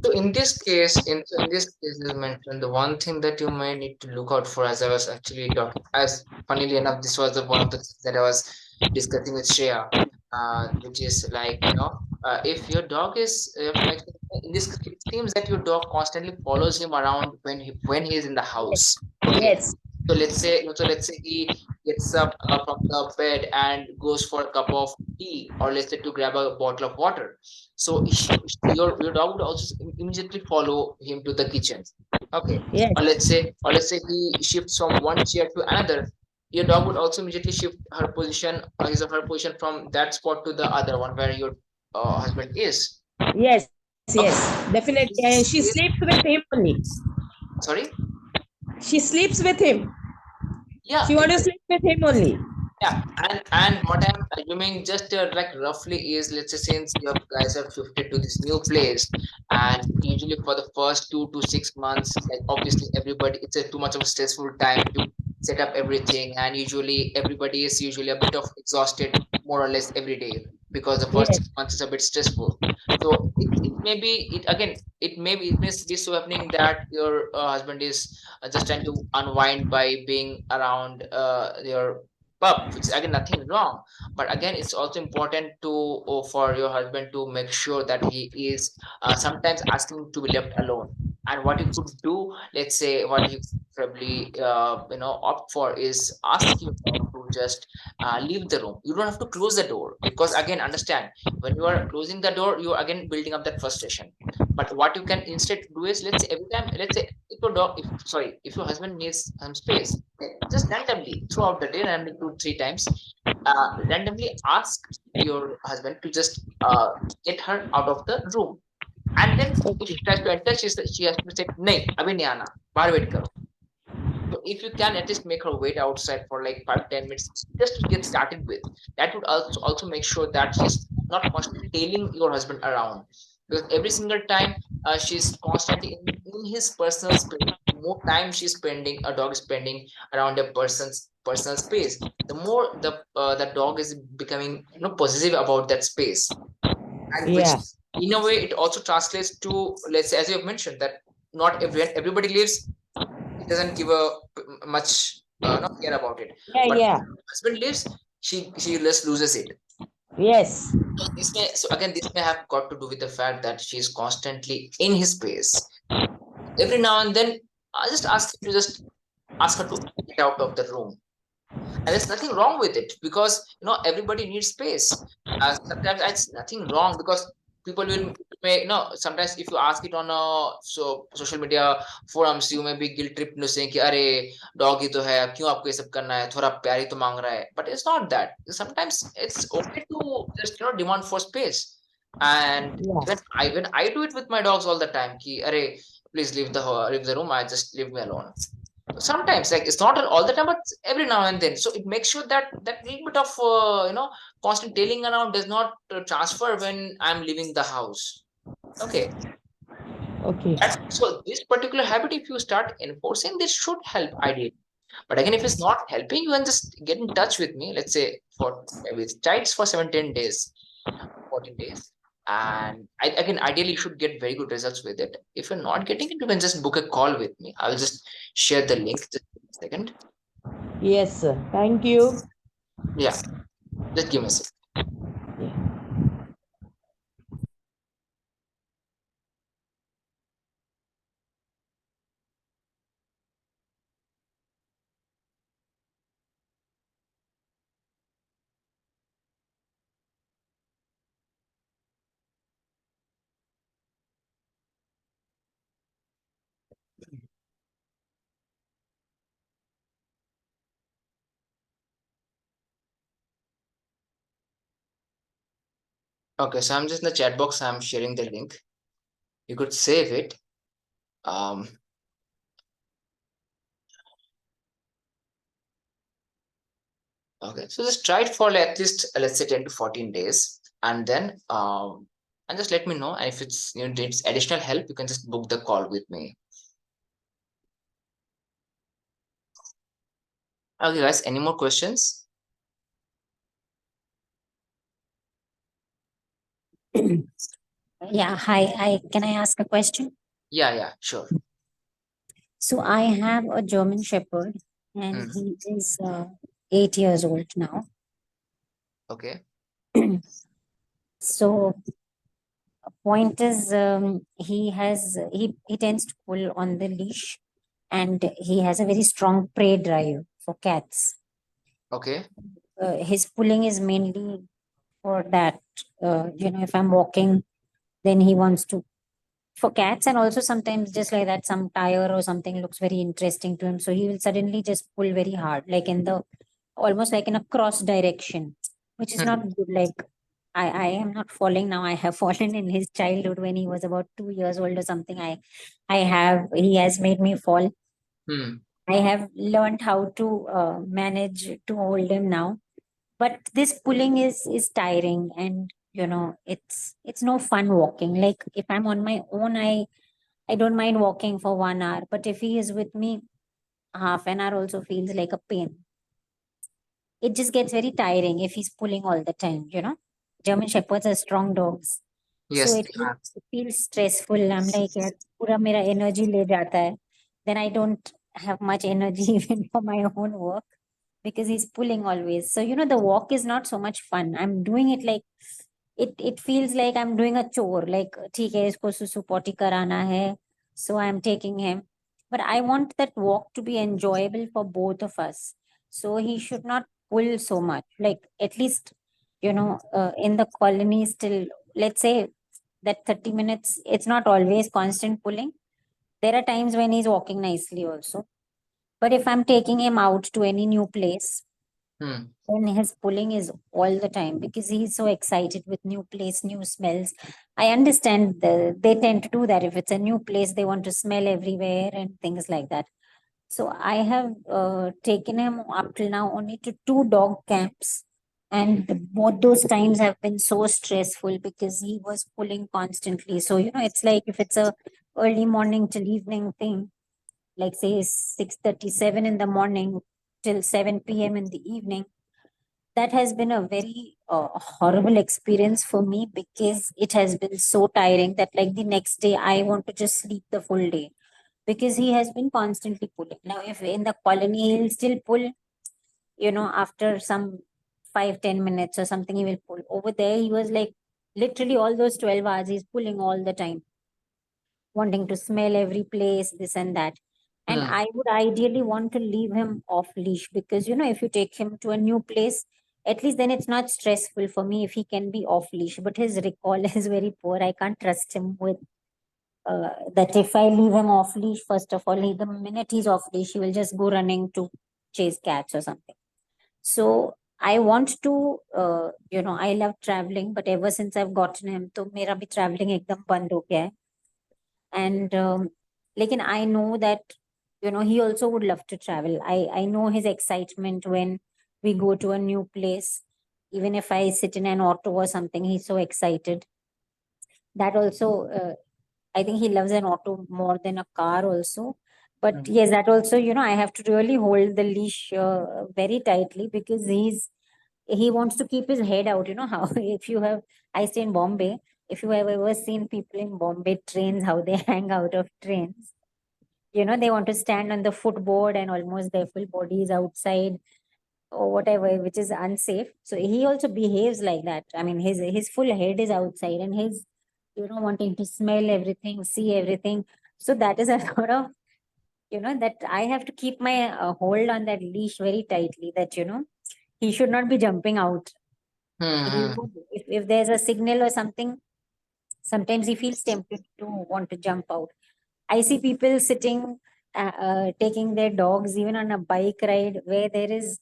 So in this case, in this case, you mentioned the one thing that you may need to look out for, as I was actually talking, as funnily enough, this was the one of the things that I was discussing with Shreya, which is like, if your dog is, you have to make, in this, it seems that your dog constantly follows him around when he is in the Yes. house. Okay. Yes. So let's say he gets up from the bed and goes for a cup of tea, or let's say to grab a bottle of water. So your dog would also immediately follow him to the kitchen. Okay. Yes. Or let's say he shifts from one chair to another. Your dog would also immediately shift her position, his or her position from that spot to the other one where your husband is. Yes. Yes. Okay. Definitely. In And she this sleeps case, with him only. sorry. She sleeps with him. Yeah, She wants to exactly. sleep with him only. Yeah, and what I'm assuming just like roughly is, let's say since you guys have shifted to this new place, and usually for the first 2 to 6 months, like obviously everybody, it's a too much of a stressful time to set up everything, and usually everybody is usually a bit of exhausted more or less every day because the first Yes. 6 months is a bit stressful. So it may be it again it may be so happening that your husband is just trying to unwind by being around your pup, which is again nothing wrong. But again, it's also important to for your husband to make sure that he is sometimes asking to be left alone. And what you could do, let's say, what you probably opt for is ask your dog to just leave the room. You don't have to close the door because again, understand when you are closing the door, you are again building up that frustration. But what you can instead do is, let's say every time, let's say if your dog, if sorry, if your husband needs some space, just randomly throughout the day, randomly 2 3 times, randomly ask your husband to just get her out of the room, and then if she tries to enter, she has to say nahi abhi nahi aana, bahar wait karo. So if you can at least make her wait outside for like 5 10 minutes just to get started with, that would also make sure that she's not constantly tailing your husband around, because every single time she's constantly in his personal space. The more time she's spending, a dog is spending around a person's personal space, the more the dog is becoming possessive about that space, and which Yeah. in a way it also translates to, let's say, as you have mentioned, that not everybody lives, he doesn't give a much not care about it, Yeah. but Yeah. husband lives, she just loses it. Yes. So again, this may have got to do with the fact that she's constantly in his space. Every now and then I just ask him to just ask her to get out of the room, and there's nothing wrong with it because everybody needs space. Sometimes it's nothing wrong because people will may sometimes if you ask it on social media forums, you may be guilt tripped to saying कि अरे dog ही तो है, क्यों आपको ये सब करना है, थोड़ा प्यार ही तो मांग रहा है. But it's not that. Sometimes it's okay to just demand for space. And Yeah. even I do it with my dogs all the time कि अरे please leave the room, I just leave me alone. Sometimes, like, it's not all the time, but every now and then, so it makes sure that that little bit of constant tailing around does not transfer when I'm leaving the house. Okay. Okay. So this particular habit, if you start enforcing, this should help ideally. But again, if it's not helping, you can just get in touch with me, let's say for with chides for 17 days, 14 days. And again, ideally, you should get very good results with it. If you're not getting it, you can just book a call with me. I'll just share the link. Just a second. Yes, sir. Thank you. Yeah, just give me a second. Yeah. Okay, so I'm just in the chat box. I'm sharing the link. You could save it Um, okay, so just try it for at least let's say 10 to 14 days, and then and just let me know. And if it's needs additional help, you can just book the call with me. Okay, guys, any more questions? Yeah, hi. Can I ask a question? Yeah, sure. So I have a German Shepherd, and Mm, he is 8 years old now. okay, So point is, he tends to pull on the leash, and he has a very strong prey drive for cats. okay. His pulling is mainly for that. If I'm walking, then he wants to for cats, and also sometimes just like that some tire or something looks very interesting to him, so he will suddenly just pull very hard, like in the almost like in a cross direction, which is not Hmm. good. Like I am not falling now. I have fallen in his childhood when he was about 2 years old or something. He has made me fall. Hmm. I have learned how to manage to hold him now, but this pulling is tiring, and it's no fun walking. Like if I'm on my own, I don't mind walking for 1 hour, but if he is with me, half an hour also feels like a pain. It just gets very tiring if he's pulling all the time. German Shepherds are strong dogs. So Yes. it feels stressful. I'm like, यार, पूरा मेरा energy ले जाता है. Then I don't have much energy even for my own work because he's pulling always. So, the walk is not so much fun. I'm doing it like it feels like I'm doing a chore. Like, ठीक है, इसको सुसु potty कराना है. So I'm taking him. But I want that walk to be enjoyable for both of us. So he should not pull so much. Like at least, in the colony still, let's say that 30 minutes, it's not always constant pulling. There are times when he's walking nicely also. But if I'm taking him out to any new place, Hmm. then his pulling is all the time because he's so excited with new place, new smells. I understand they tend to do that. If it's a new place, they want to smell everywhere and things like that. So I have taken him up till now only to 2 dog camps. And both those times have been so stressful because he was pulling constantly. So, it's like if it's a early morning till evening thing, like say 6:37 in the morning till 7 p.m. in the evening, that has been a very horrible experience for me because it has been so tiring that like the next day I want to just sleep the full day because he has been constantly pulling. Now, if in the colony he'll still pull, after some 5-10 minutes or something, he will pull. Over there, he was like literally all those 12 hours, he's pulling all the time, wanting to smell every place, this and that. And Hmm. I would ideally want to leave him off leash because, if you take him to a new place, at least then it's not stressful for me if he can be off leash. But his recall is very poor. I can't trust him with that if I leave him off leash, first of all, the minute he's off leash, he will just go running to chase cats or something. So I want to, I love traveling, but ever since I've gotten him, तो मेरा भी traveling एकदम बंद हो गया है. And लेकिन I know that, he also would love to travel. I know his excitement when we go to a new place. Even if I sit in an auto or something, he's so excited. That also, I think he loves an auto more than a car also. But Hmm. yes, that also, I have to really hold the leash very tightly because he wants to keep his head out. You know how if you have, I stay in Bombay. If you have ever seen people in Bombay trains, how they hang out of trains, they want to stand on the footboard and almost their full body is outside or whatever, which is unsafe. So he also behaves like that. I mean, his full head is outside and his, wanting to smell everything, see everything. So that is a lot of, that I have to keep my hold on that leash very tightly. That he should not be jumping out. He Hmm. would, if there's a signal or something, sometimes he feels tempted to want to jump out. I see people sitting, taking their dogs even on a bike ride where there is,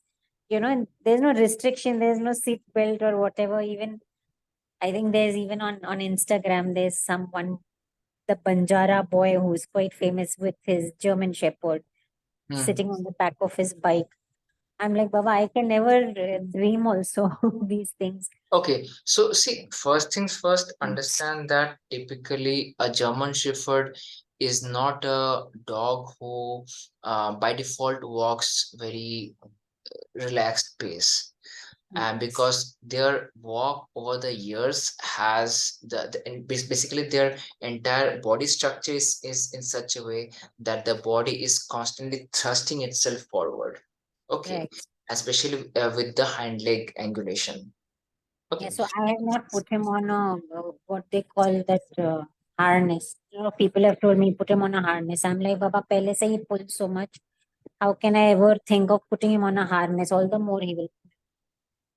there's no restriction, there's no seat belt or whatever. Even I think there's even on Instagram, there's someone the Banjara boy who's quite famous with his German Shepherd Hmm. sitting on the back of his bike. I'm like, Baba, I can never dream also these things. Okay, so see, first things first, understand that typically a German Shepherd is not a dog who by default walks very relaxed pace. And because their walk over the years has basically their entire body structure is in such a way that the body is constantly thrusting itself forward. Okay, Right. especially with the hind leg angulation. Yeah, Okay. so I have not put him on a what they call that harness. You know, people have told me put him on a harness. I'm like, Baba, pehle se he pulls so much. How can I ever think of putting him on a harness? All the more he will.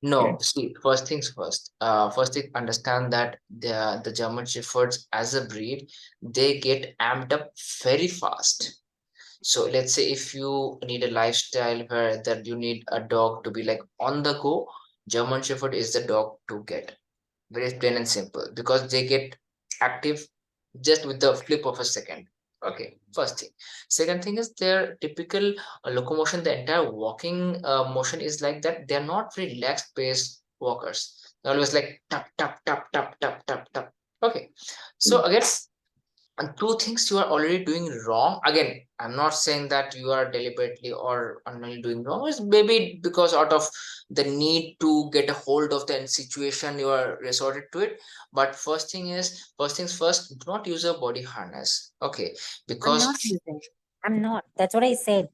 No, see, first things first. First thing, understand that the German Shepherds as a breed, they get amped up very fast. So let's say if you need a lifestyle where that you need a dog to be like on the go, German Shepherd is the dog to get. Very plain and simple because they get active just with the flip of a second. Okay, first thing. Second thing is their typical locomotion, the entire walking motion is like that. They're not very relaxed paced walkers. They're always like tap, tap, tap, tap, tap, tap, tap. Okay, so again, and two things you are already doing wrong. Again, I'm not saying that you are deliberately or unknowingly doing wrong. It's maybe because out of the need to get a hold of the situation you are resorted to it. But first things first, do not use a body harness. Okay, I'm because not using. I'm not. That's what I said.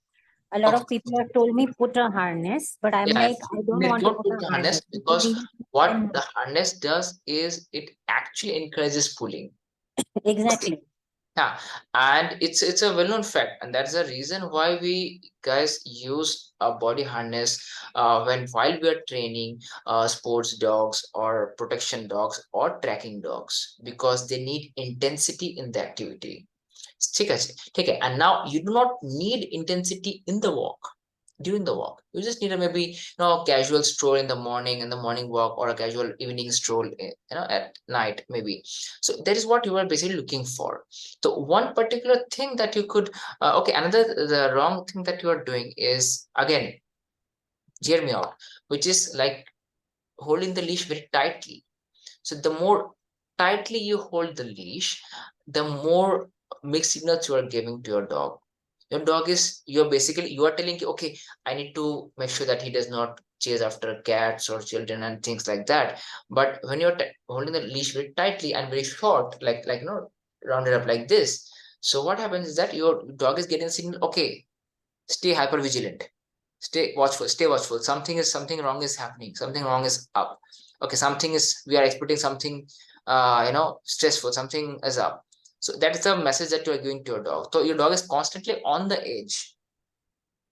A lot of okay, people have told me put a harness, but I'm yeah, like, I don't they want to don't put put a the harness harness because because even what I'm the harness does is it actually encourages pulling. exactly. Yeah, and it's a well-known fact, and that's the reason why we guys use a body harness when while we are training sports dogs or protection dogs or tracking dogs because they need intensity in the activity. ठीक है ठीक है and now you do not need intensity in the walk during the walk. You just need a maybe casual stroll in the morning and the morning walk or a casual evening stroll at night maybe. So that is what you are basically looking for. So one particular thing that you could okay, another the wrong thing that you are doing is again, hear me out, which is like holding the leash very tightly. So the more tightly you hold the leash, the more mixed signals you are giving to your dog. Your dog is you're basically you are telling okay, I need to make sure that he does not chase after cats or children and things like that. But when you're holding the leash very tightly and very short, like rounded up like this, so what happens is that your dog is getting a signal. Okay, stay hyper vigilant, stay watchful. Something wrong is happening. Something wrong is up. Okay, something is we are expecting something stressful. Something is up. So that is the message that you are giving to your dog. So your dog is constantly on the edge.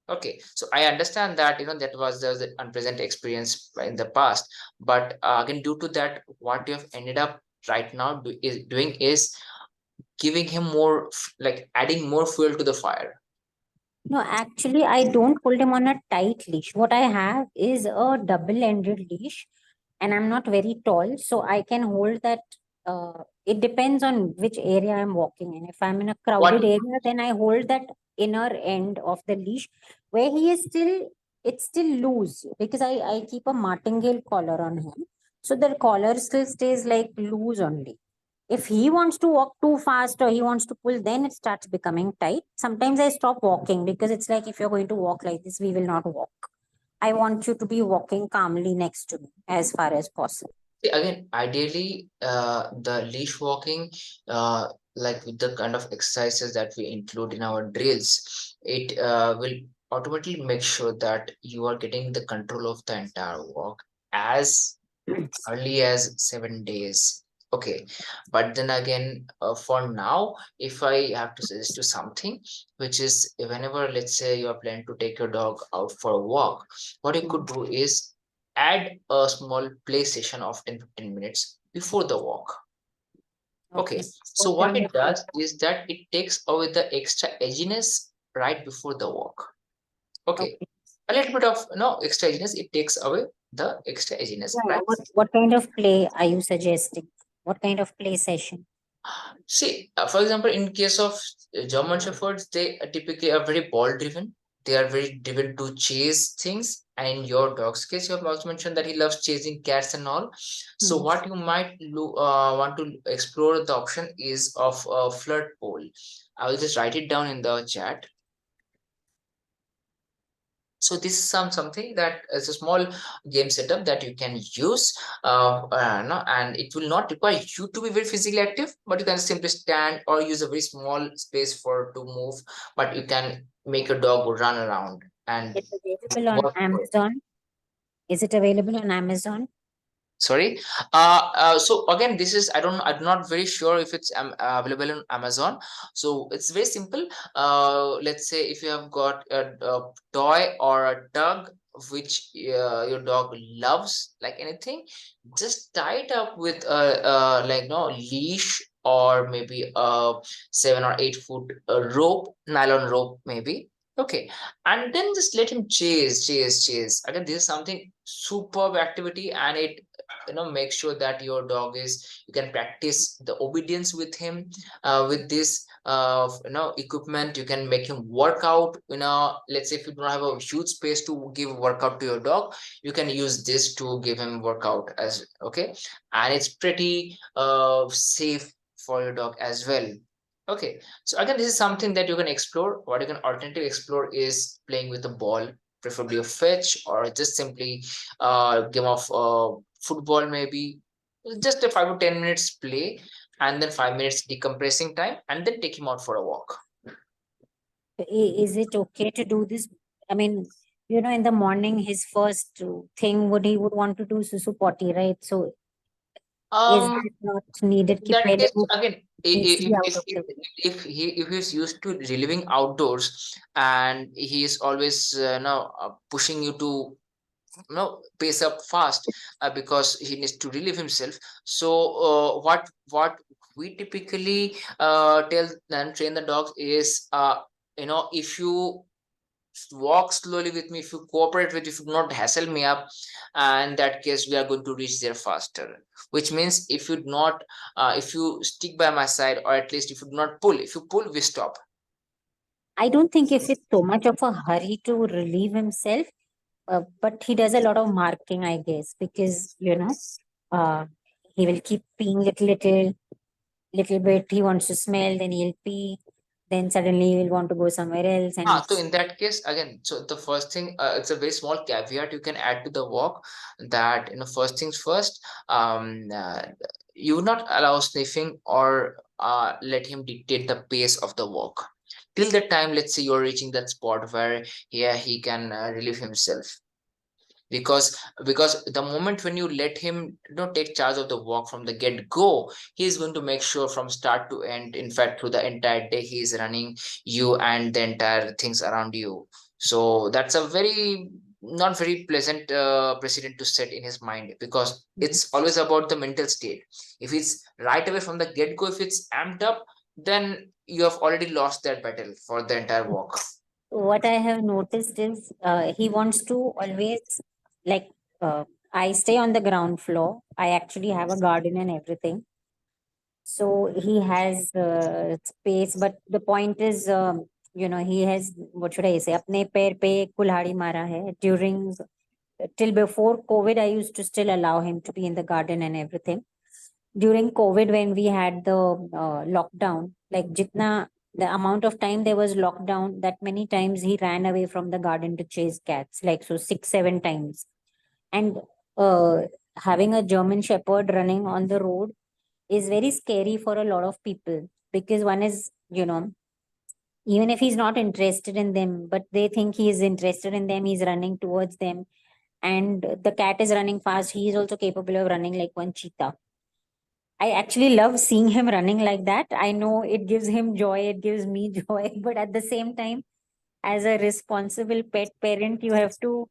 Okay, so I understand that that was the unpleasant experience in the past, but again, due to that, what you have ended up right now doing is giving him more like adding more fuel to the fire. No, actually, I don't hold him on a tight leash. What I have is a double-ended leash, and I'm not very tall, so I can hold that. It depends on which area I'm walking in. If I'm in a crowded What area, then I hold that inner end of the leash where he is still, it's still loose because I keep a martingale collar on him. So the collar still stays like loose only. If he wants to walk too fast or he wants to pull, then it starts becoming tight. Sometimes I stop walking because it's like if you're going to walk like this, we will not walk. I want you to be walking calmly next to me as far as possible. See, again, ideally, the leash walking, like with the kind of exercises that we include in our drills, it will automatically make sure that you are getting the control of the entire walk as early as 7 days. Okay, but then again, for now, if I have to suggest you something, which is whenever, let's say, you are planning to take your dog out for a walk, what you could do is add a small play session of 10-15 minutes before the walk. Okay, Okay. so What what kind it of does is that it takes away the extra edginess right before the walk. Okay, okay. a little bit of extra edginess, it takes away the extra edginess, Yeah, right? what kind of play are you suggesting? What kind of play session? See, for example, in case of German Shepherds, they typically are very ball driven. They are very driven to chase things. And in your dog's case, you have also mentioned that he loves chasing cats and all. So, Yes. what you might want to explore the option is of a flirt pole. I will just write it down in the chat. So this is something that is a small game setup that you can use, no, and it will not require you to be very physically active, but you can simply stand or use a very small space for to move, but you can make your dog run around and It's available on work for it. Amazon. Is it available on Amazon? Sorry. So again, this is I'm not very sure if it's available on Amazon. So it's very simple. Let's say if you have got a toy or a tug which your dog loves, like anything, just tie it up with a like no leash or maybe a 7 or 8 foot rope, nylon rope maybe. Okay, and then just let him chase. Again, this is something superb activity, and it make sure that your dog is you can practice the obedience with him with this equipment. You can make him work out. Let's say if you don't have a huge space to give workout to your dog, you can use this to give him workout as okay, and it's pretty safe for your dog as well. Okay, so again, this is something that you can explore. What you can alternatively explore is playing with a ball, preferably a fetch, or just simply game of football maybe. Just a 5 to 10 minutes play, and then 5 minutes decompressing time, and then take him out for a walk. Is it okay to do this? I mean, in the morning, his first thing would he would want to do susu potty, right? So is Um, that not needed? in Ki that pehle case, wo again, needs to be out of the way. if he's used to reliving outdoors and he is always now pushing you to pace up fast because he needs to relieve himself. So what we typically tell and train the dogs is if you walk slowly with me, if you cooperate with, if you do not hassle me up, in that case we are going to reach there faster. Which means if you do not if you stick by my side, or at least if you do not pull, if you pull, we stop. I don't think if it's so much of a hurry to relieve himself, but he does a lot of marking, I guess, because uh, he will keep peeing little bit. He wants to smell, then he'll pee, then suddenly he'll want to go somewhere else, and So it's in that case, again, so the first thing, it's a very small caveat you can add to the walk, that first things first, you would not allow sniffing or let him dictate the pace of the walk till the time. Let's say you're reaching that spot where he can relieve himself, because the moment when you let him take charge of the walk from the get go, he is going to make sure from start to end, in fact through the entire day, he is running you and the entire things around you. So that's a very not very pleasant precedent to set in his mind, because it's always about the mental state. If it's right away from the get go, if it's amped up, then you have already lost that battle for the entire walk. what I have noticed is he wants to always like I stay on the ground floor. I actually have a garden and everything. So he has space, but the point is, he has what should I say? अपने पैर पे कुल्हाड़ी मारा है. During till before COVID, I used to still allow him to be in the garden and everything. During COVID, when we had the lockdown, like jitna the amount of time there was lockdown, that many times he ran away from the garden to chase cats, like so 6 7 times. And uh, having a German Shepherd running on the road is very scary for a lot of people, because one is, even if he's not interested in them, but they think he is interested in them, he's running towards them, and the cat is running fast, he is also capable of running like one cheetah. I actually love seeing him running like that. I know it gives him joy, it gives me joy, but at the same time, as a responsible pet parent, you have to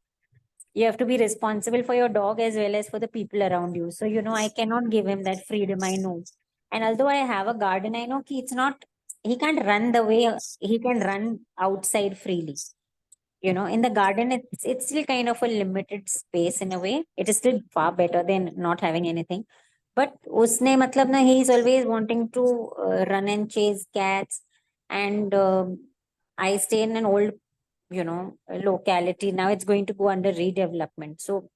be responsible for your dog as well as for the people around you. So, I cannot give him that freedom, I know. And although I have a garden, I know he can't run the way he can run outside freely. In the garden, it's still kind of a limited space in a way. It is still far better than not having anything. But उसने मतलब ना, he is always wanting to run and chase cats, and I stay in an old, locality. Now it's going to go under redevelopment. So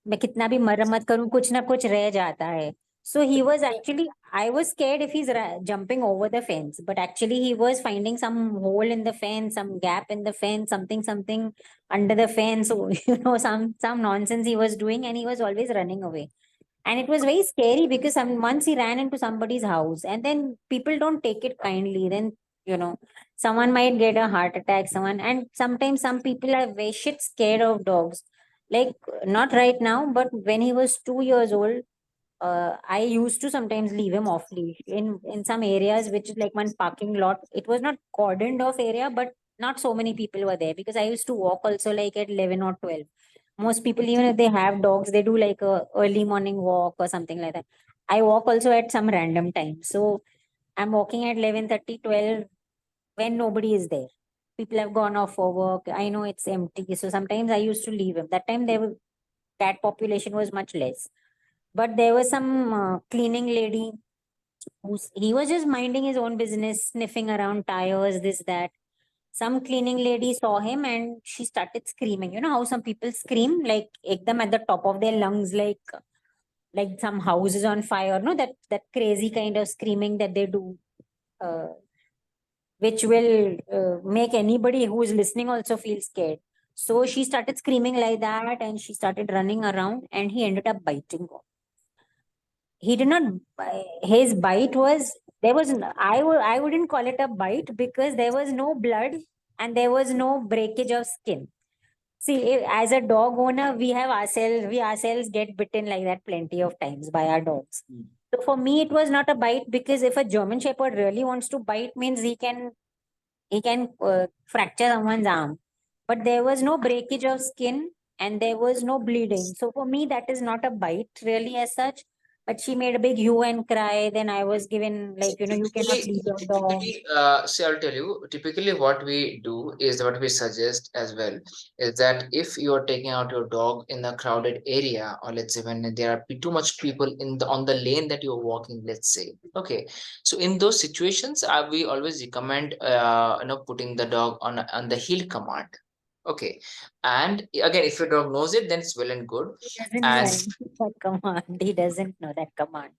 मैं कितना भी मरम्मत करूं, कुछ ना कुछ रह जाता है. So he was actually, I was scared if he's jumping over the fence, but actually he was finding some hole in the fence, some gap in the fence, something under the fence. So, some nonsense he was doing, and he was always running away. And it was very scary because once he ran into somebody's house, and then people don't take it kindly. Then, someone might get a heart attack, and sometimes some people are very shit scared of dogs. Like, not right now, but when he was 2 years old, I used to sometimes leave him off leash in some areas, which is like one parking lot. It was not cordoned off area, but not so many people were there, because I used to walk also like at 11 or 12. Most people, even if they have dogs, they do like a early morning walk or something like that. I walk also at some random time. So I'm walking at 11:30, 12 when nobody is there. People have gone off for work. I know it's empty. So sometimes I used to leave him. That time cat population was much less. But there was some cleaning lady he was just minding his own business, sniffing around tires, this, that. Some cleaning lady saw him and she started screaming. You know how some people scream, like ekdam at the top of their lungs, like some house is on fire, no? That crazy kind of screaming that they do, uh, which will make anybody who is listening also feel scared. So she started screaming like that, and she started running around, and he ended up biting her. He did not his bite was, there was I wouldn't call it a bite, because there was no blood and there was no breakage of skin. See, as a dog owner, we ourselves get bitten like that plenty of times by our dogs. So for me it was not a bite, because if a German Shepherd really wants to bite, means he can fracture someone's arm. But there was no breakage of skin and there was no bleeding. So for me, that is not a bite really as such. But she made a big hue and cry. Then I was given, So like, you cannot leave your dog. see, I'll tell you, typically what we do is what we suggest as well is that if you are taking out your dog in a crowded area, or let's say when there are too much people on the lane that you're walking, let's say, okay. So in those situations, we always recommend putting the dog on the heel command. Okay. And again, if your dog knows it, then it's well and good. He doesn't And know that command. He doesn't know that command.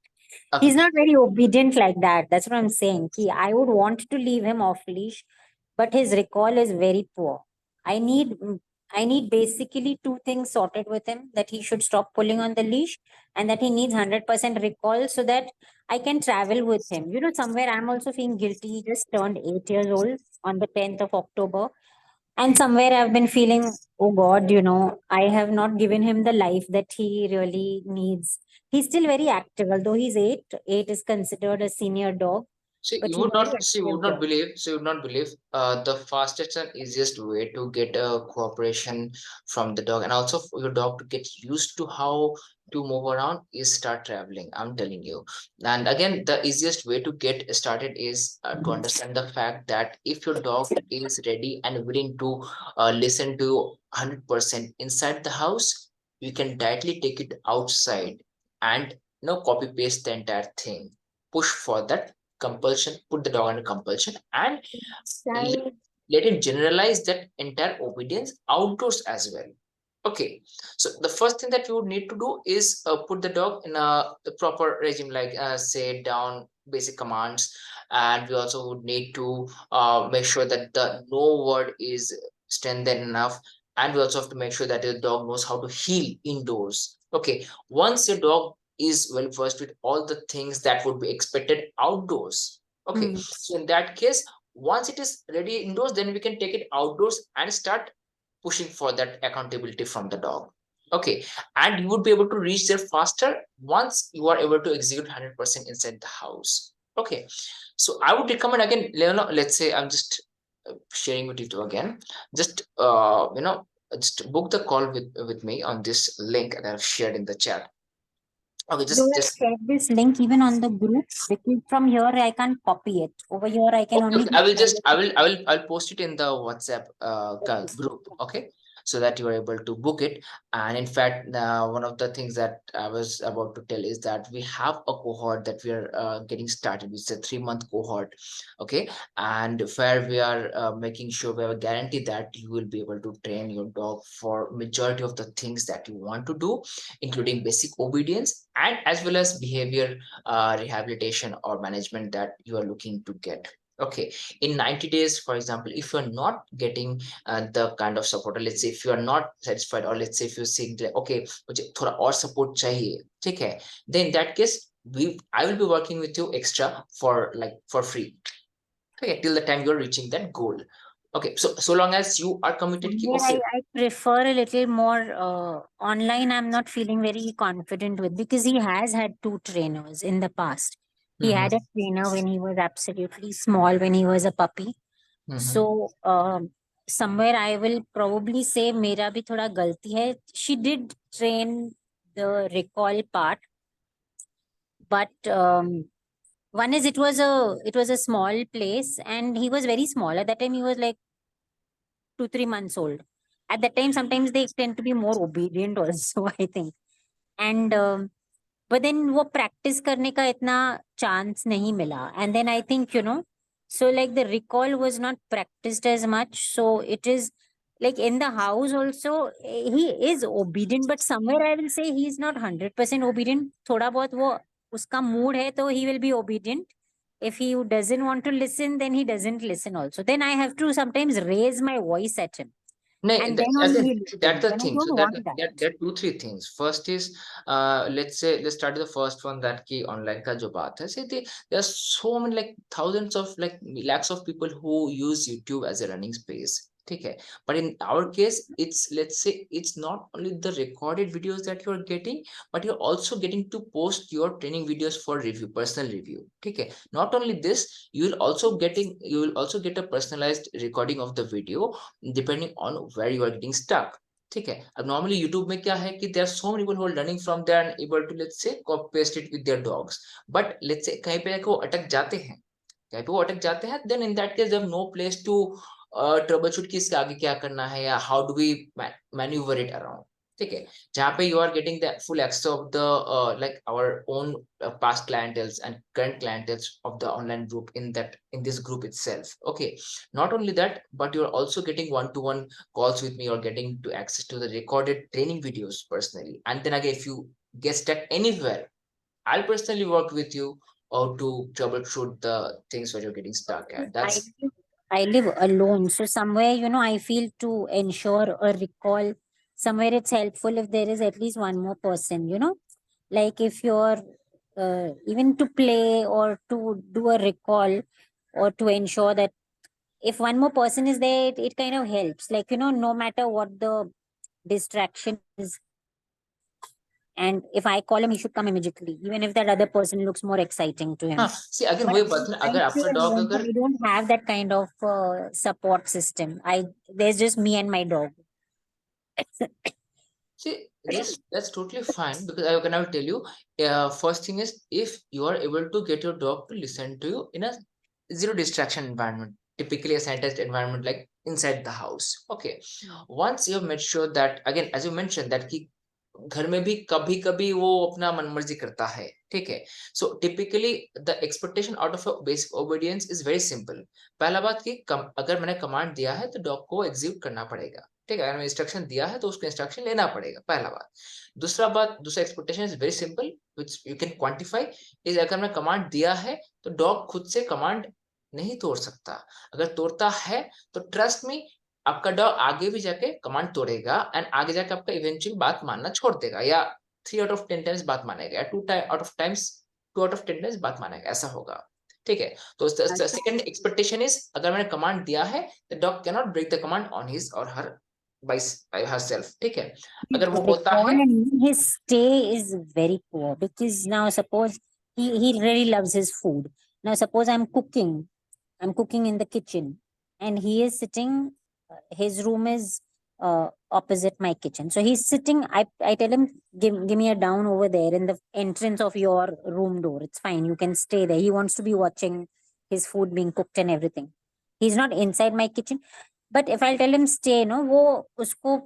okay. He's not very obedient like that. That's what I'm saying. I would want to leave him off leash, but his recall is very poor. I need I need basically two things sorted with him: that he should stop pulling on the leash, and that he needs 100% recall, so that I can travel with him. Somewhere I'm also feeling guilty. He just turned 8 years old on the 10th of October. And somewhere I've been feeling, oh God, I have not given him the life that he really needs. He's still very active, although he's 8. 8 is considered a senior dog, See, but he's a very you would active not dog. believe, the fastest and easiest way to get a cooperation from the dog, and also for your dog to get used to how to move around, is start traveling. I'm telling you. And again, the easiest way to get started is to understand the fact that if your dog is ready and willing to listen to 100% inside the house, you can directly take it outside and copy paste the entire thing. Push for that compulsion, put the dog under compulsion, and let, Inside. let it generalize that entire obedience outdoors as well. Okay, so the first thing that you would need to do is put the dog in the proper regime, like say down basic commands. And we also would need to make sure that the no word is strengthened enough. And we also have to make sure that the dog knows how to heel indoors. Okay, once your dog is well versed with all the things that would be expected outdoors. Okay, Hmm. so in that case, once it is ready indoors, then we can take it outdoors and start pushing for that accountability from the dog. Okay, and you would be able to reach there faster once you are able to execute 100% inside the house. Okay, so I would recommend, again, let's say I'm just sharing with you two again. Just just book the call with me on this link that I've shared in the chat. Okay, You just have just shared this link even on the group, because from here I can't copy it. Over here I can okay, only okay. I will share just it. I'll post it in the WhatsApp Okay. group. Okay. so that you are able to book it. And in fact, one of the things that I was about to tell is that we have a cohort that we are getting started. It's a 3-month cohort, okay, and where we are making sure we have a guarantee that you will be able to train your dog for majority of the things that you want to do, including basic obedience and as well as behavior rehabilitation or management that you are looking to get. Okay, in 90 days, for example, if you're not getting the kind of support, or let's say if you are not satisfied, or let's say if you're saying like, okay, मुझे थोड़ा और support चाहिए, ठीक है, then in that case I will be working with you extra for like for free, okay, till the time you're reaching that goal. Okay, so long as you are committed ki, Where okay. I prefer a little more online. I'm not feeling very confident with, because he has had two trainers in the past. He Mhm, had a trainer when he was absolutely small, when he was a puppy. mhm. So somewhere I will probably say मेरा भी थोड़ा गलती है. She did train the recall part, but one is it was a small place, and he was very small at that time. He was like 2-3 months old. At that time, sometimes they tend to be more obedient also, I think. And but then वो practice करने का इतना chance नहीं मिला. And then I think, so like the recall was not practiced as much. So it is like in the house also, he is obedient, but somewhere I will say he is not 100% obedient. थोड़ा बहुत वो उसका mood है तो he will be obedient. If he doesn't want to listen, then he doesn't listen also. Then I have to sometimes raise my voice at him. No, And then only again, he that's listens. the And I thing. So don't that, want that. there are 2-3 things. First is, let's start with the first one, that ki online ka jo baat hai. See, there are so many, like thousands of, like lakhs of people who use YouTube as a running space. Okay, but in our case, it's, let's say, it's not only the recorded videos that you're getting, but you're also getting to post your training videos for review, personal review. Okay, not only this, you will also get a personalized recording of the video depending on where you are getting stuck. ठीक है, अब normally YouTube में क्या है कि there are so many people who are learning from there and able to, let's say, copy paste it with their docs, but let's say कहीं पे जाके वो अटक जाते हैं, कहीं पे वो अटक जाते हैं, then in that case they have no place to troubleshoot कि इसके आगे क्या करना है, या how do we manoeuvre it around. ठीक है, जहाँ पे you are getting the full access of the like our own past clientels and current clientels of the online group in this group itself. Okay, not only that, but you're also getting one-to-one calls with me, or getting to access to the recorded training videos personally. And then again, if you get stuck anywhere, I'll personally work with you or to troubleshoot the things where you're getting stuck at. I That's live, I live alone. So somewhere, I feel to ensure a recall, somewhere it's helpful if there is at least one more person. Like if you're even to play or to do a recall, or to ensure that if one more person is there, it kind of helps. Like, no matter what the distraction is, and if I call him, he should come immediately, even if that other person looks more exciting to him. हाँ, see again But वही बात है ना, I अगर feel आपका dog alone, so अगर, I don't have that kind of support system. There's just me and my dog. see, that's totally fine, because I will tell you, first thing is, if you are able to get your dog to listen to you in a zero distraction environment, typically a sanitized environment like inside the house. Okay, once you have made sure that, again, as you mentioned, that कि घर में भी कभी कभी वो अपना मनमर्जी करता है, ठीक है, so typically the expectation out of basic obedience is very simple. पहला बात कि अगर मैंने कमांड दिया है तो डॉग को एग्जीक्यूट करना पड़ेगा, ठीक है, अगर मैंने इंस्ट्रक्शन दिया है तो उसको इंस्ट्रक्शन लेना पड़ेगा, पहला बात. दूसरा expectation is very simple which you can quantify, is अगर मैं कमांड दिया है तो डॉग खुद से कमांड नहीं तोड़ सकता. अगर तोड़ता है तो ट्रस्ट मी, आपका डॉग आगे भी जाके कमांड तोड़ेगा, एंड आगे जाके आपका इवेंचुअली बात मानना छोड़ देगा, या 3 आउट ऑफ 10 टाइम्स बात मानेगा, या 2 आउट ऑफ 10 टाइम्स बात मानेगा, ऐसा होगा. ठीक है, तो सेकंड एक्सपेक्टेशन इज, अगर मैंने कमांड दिया है, the dog can not break the command on his और हर बाय हरसेल्फ. ठीक है, अगर वो होता Recall, है, and his stay is very poor, because now suppose he really loves his food. Now suppose I'm cooking in the kitchen, and he is sitting. His room is opposite my kitchen, so he's sitting. I tell him, give me a down over there in the entrance of your room door. It's fine. You can stay there. He wants to be watching his food being cooked and everything. He's not inside my kitchen. But if I'll tell him stay, no, वो उसको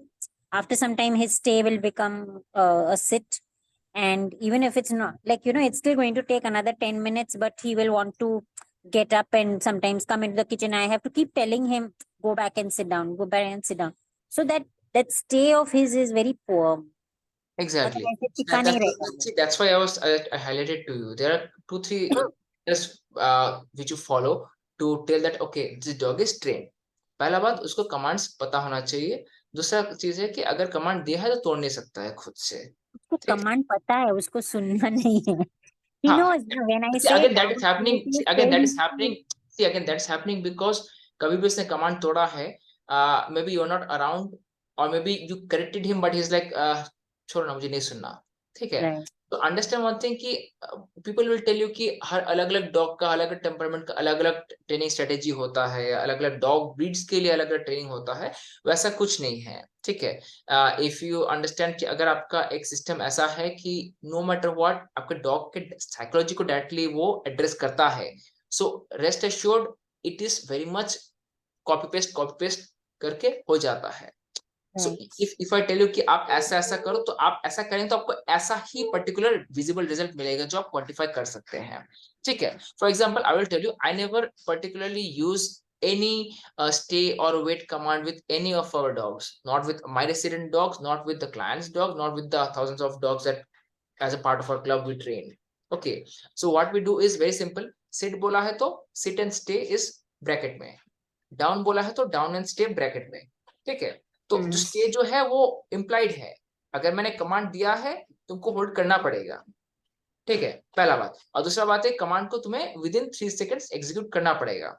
after some time his stay will become a sit. And even if it's not like, it's still going to take another 10 minutes, but he will want to get up and sometimes come into the kitchen. I have to keep telling him, go back and sit down, go back and sit down. So that stay of his is very poor. मतलब Exactly. ऐसे So टिका नहीं रहता वो. see, that's why I highlighted to you. There are 2-3 steps which you follow to tell that okay, this dog is trained. पहला बात उसको commands पता होना चाहिए. दूसरा चीज है कि अगर कमांड दिया है तो तोड़ नहीं सकता है खुद से. उसको ठीक है. कमांड पता है, उसको सुनना नहीं है. He हाँ. knows when I See, say again that is down, happening. he See, is again that is saying happening. See, again that's happening because कभी भी उसने कमांड तोड़ा है. Maybe you're not around or maybe you corrected him but he's like छोड़ो ना मुझे नहीं सुनना. ठीक है. right. तो अंडरस्टैंड वन थिंग कि पीपल विल टेल यू कि हर अलग अलग डॉग का अलग अलग टेम्परामेंट का अलग अलग ट्रेनिंग स्ट्रेटेजी होता है, अलग अलग डॉग ब्रीड्स के लिए अलग अलग ट्रेनिंग होता है. वैसा कुछ नहीं है. ठीक है. इफ यू अंडरस्टैंड कि अगर आपका एक सिस्टम ऐसा है कि नो मैटर व्हाट आपके डॉग के साइकोलॉजी को डायरेक्टली वो एड्रेस करता है, so rest assured it is very much copy paste करके हो जाता है. So Right. If I tell you कि आप ऐसा ऐसा करो तो आप ऐसा करेंगे तो आपको ऐसा ही पर्टिकुलर विजिबल रिजल्ट मिलेगा जो आप क्वांटिफाई कर सकते हैं. ठीक है. For example I will tell you I never particularly use any stay or wait command with any of our dogs, not with my resident dogs, not with the client's dog, not with the thousands of dogs that as a part of our club we train. Okay, so what we do is very simple. Sit बोला है तो sit and stay is bracket में, down बोला है तो down and stay bracket में. ठीक है. तो जो स्टे जो है वो इम्प्लाइड है. अगर मैंने कमांड दिया है तुमको होल्ड करना पड़ेगा. ठीक है. पहला बात. और दूसरा बात है कमांड को तुम्हें विद इन 3 सेकंड्स एग्जीक्यूट करना पड़ेगा,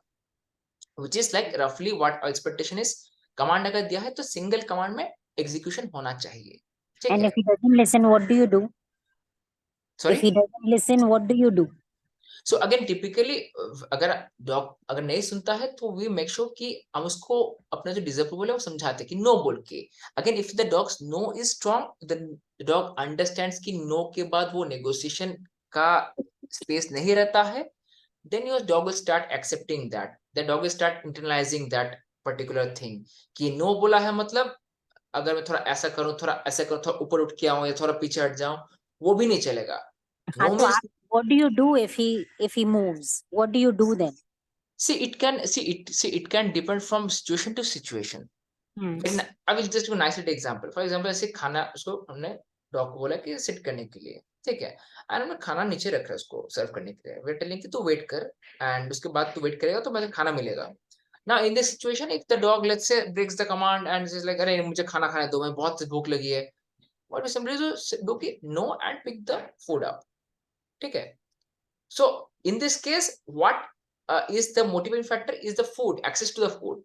विच इज लाइक रफली व्हाट एक्सपेक्टेशन इज. कमांड अगर दिया है तो सिंगल कमांड में एग्जीक्यूशन होना चाहिए. ठीक And है. if he doesn't listen, what do you do? Sorry. If he doesn't listen, what do you do? So again typically अगर डॉग अगर नहीं सुनता है तो वी मेक श्योर कि हम उसको अपना जो डिसअप्रूवल है वो समझाते हैं कि नो बोल के. Again if the dog's no is strong, the dog understands कि नो के बाद वो नेगोशिएशन का स्पेस नहीं रहता है, then your dog will start accepting that. The dog will start internalising that particular thing कि नो बोला है मतलब अगर मैं थोड़ा ऐसा करूं, थोड़ा ऐसा करूं, थोड़ा ऊपर उठ के आऊं या थोड़ा पीछे हट जाऊं, वो भी नहीं चलेगा. हाँ, नो तो मीन्स आप what do you do if he moves? What do you do then? see it can depend from situation to situation. I will just give a nice example. For example, ऐसे खाना उसको हमने dog को बोला कि seat करने के लिए. ठीक है. एंड हमने खाना नीचे रखा है उसको सर्व करने के लिए. वे टेलिंग कि तू वेट कर एंड उसके बाद तू वेट करेगा तो मुझे खाना मिलेगा. Now in this situation if the dog let's say breaks the command and says like अरे मुझे खाना खाने दो, मैं बहुत भूख लगी है, what we simply do कि no and pick the food up. ठीक है. So in this case what is the motivating factor is the food, access to the food.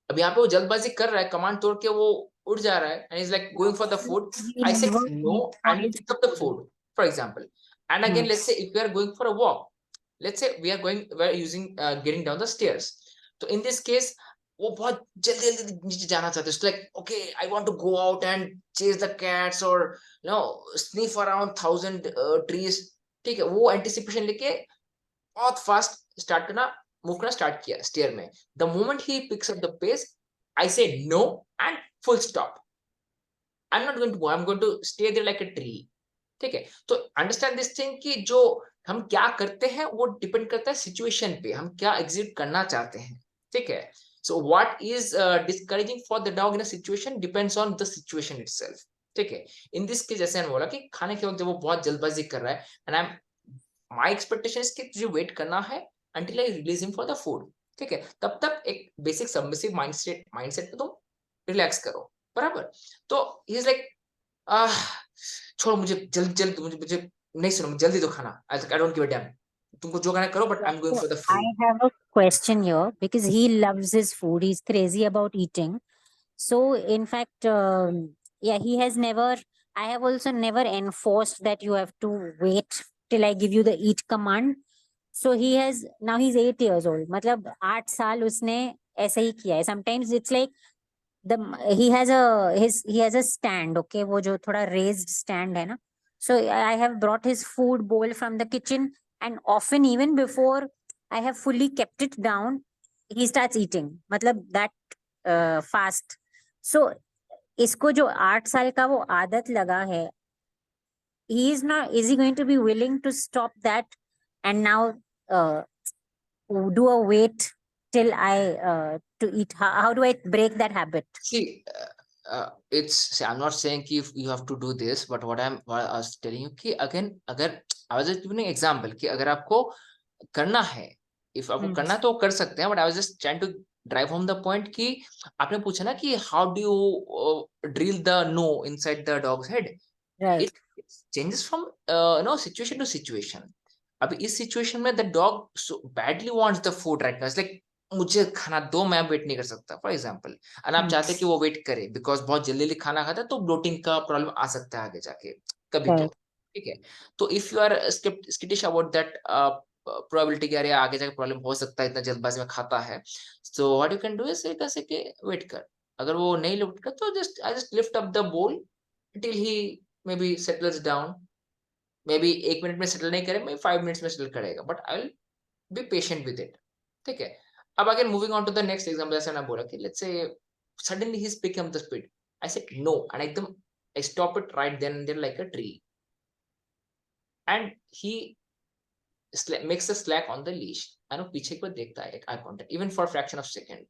अब यहाँ पे वो जल्दबाजी कर रहा है, कमांड तोड़ के वो उड़ जा रहा है and he's like going for the food. I said no and he picked up the food, for example. And again let's say if we are going for a walk, let's say we are using getting down the stairs. So in this case वो बहुत जल्दी जल्दी नीचे जाना चाहते हैं. Like okay I want to go out and chase the cats or you know sniff around 1,000 trees. ठीक है. वो एंटिसिपेशन लेके बहुत फास्ट स्टार्ट करना मूव करना स्टार्ट किया स्टेयर में. The moment he picks up the pace I say no and full stop. I am not going to go, I am going to stay there like a tree. ठीक है. तो understand this thing कि जो हम क्या करते हैं वो डिपेंड करता है सिचुएशन पे, हम क्या एग्जिट करना चाहते हैं. ठीक है. So what is discouraging for the dog in a situation depends on the situation itself. ठीक है. इन दिस केस जैसे मैंने बोला कि खाने के वक्त जब वो बहुत जल्दबाजी कर रहा है and I am my expectation is कि तुझे वेट करना है until I release him for the food. ठीक है. तब तक एक बेसिक सबमिसिव माइंडसेट पे तुम रिलैक्स करो. बराबर. तो ही इज लाइक छोड़ मुझे जल्दी जल्दी मुझे नहीं सुनो जल्दी दो खाना. I don't give a dam. तुमको जो खाना करो but I am going So for the I food. have a question here because he loves his food. He's crazy about eating. So in fact, yeah, he has never. I have also never enforced that you have to wait till I give you the eat command. So he has now he's 8 years old. मतलब 8 साल उसने ऐसे ही किया है. Sometimes it's like the he has a stand. Okay, वो जो थोड़ा raised stand है ना. So I have brought his food bowl from the kitchen, and often even before I have fully kept it down, he starts eating. मतलब that fast. सो इसको जो 8 साल का वो आदत लगा है, is he going to be willing to stop that and now uh, do a wait till I to eat? How do I break that habit? See, it's I'm not saying कि you have to do this, but what I was telling you कि again अगर I was just giving an example कि अगर आपको करना है, if आपको करना है तो कर सकते हैं, but I was just trying to drive home the point कि आपने पूछा ना कि how do you drill the no inside the dog's head? Right. It changes from situation to situation. अभी इस situation में the dog so badly wants the food right now. It's like मुझे खाना दो, मैं वेट नहीं कर सकता फॉर एग्जाम्पल, और आप चाहते हैं कि वो वेट करे बिकॉज बहुत जल्दी जल्दी खाना खाता है तो ब्लोटिंग का प्रॉब्लम आ सकता है आगे जाके कभी तो, Right. ठीक है। तो if you are skittish about that probability कि अरे आगे जाके प्रॉब्लम हो सकता है, इतना जल्दबाजी में खाता है, so what you can do is कैसे के वेट कर, अगर वो नहीं लुट कर तो just lift up the bowl till he maybe settles down, maybe 1 minute में सेटल नहीं करे, मे 5 मिनट्स में सेटल करेगा, but I will be patient with it, ठीक है। अब again moving on to the next example, जैसे मैंने बोला कि let's say suddenly he is picking up the speed, I said no and एकदम I stop it right then and there like a tree and he makes a slack on the leash and वो पीछे को देखता है, एक eye contact even for fraction of second,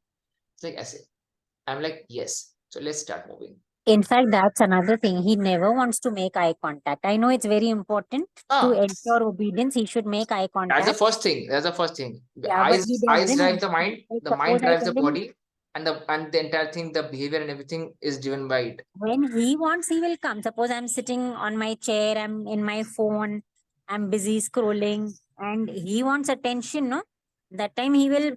like ऐसे I am like yes, so let's start moving. In fact, that's another thing. He never wants to make eye contact. I know it's very important to ensure obedience. He should make eye That's the contact. first thing. That's the first thing. The Yeah, but he eyes doesn't. drive the mind. Like, The mind suppose I drives the tell him body, and the entire thing, the behavior and everything is driven by it. when he wants, he will come. Suppose I'm sitting on my chair, I'm in my phone, I'm busy scrolling, and he wants attention, no? That time he will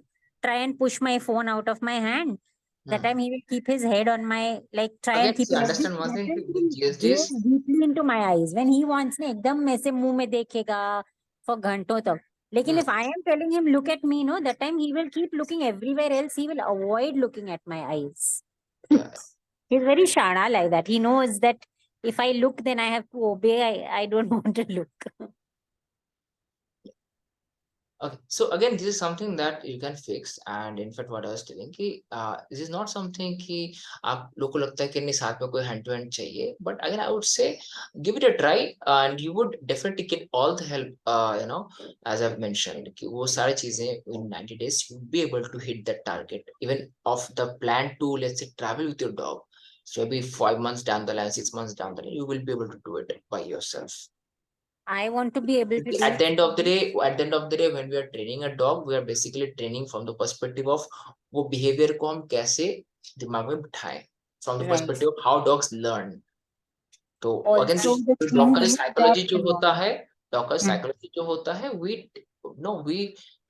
try and push my phone out of my hand. That time he will keep his head on my, like, try Again, and keep see, it like this. understand one That thing. time he With will GSDs, gaze deeply into my eyes. When he wants, ne, एकदम ऐसे मुंह में देखेगा for घंटों तक. लेकिन if I am telling him, look at me, no, that time he will keep looking everywhere else. He will avoid looking at my eyes. yeah. He's very shana like that. He knows that if I look, then I have to obey. I don't want to look. Okay, so again, this is something that you can fix, and in fact, what I was telling कि this is not something कि आप लोग को लगता है कि नहीं साथ में कोई hand to hand चाहिए, but again, I would say give it a try, and you would definitely get all the help. As I've mentioned, कि वो सारी चीजें in 90 days you'll be able to hit that target, even of the plan to let's say travel with your dog. So maybe 5 months down the line, 6 months down the line, you will be able to do it by yourself. I want to be able to do At the it. end of the day, when we are training a dog, we are basically training from the perspective of वो behavior को हम कैसे दिमाग में बिठाएं, from the Right. perspective of how dogs learn. तो again, Also, the dog thing का is psychology जो that होता है, डॉग का Hmm. साइकोलॉजी जो होता है, we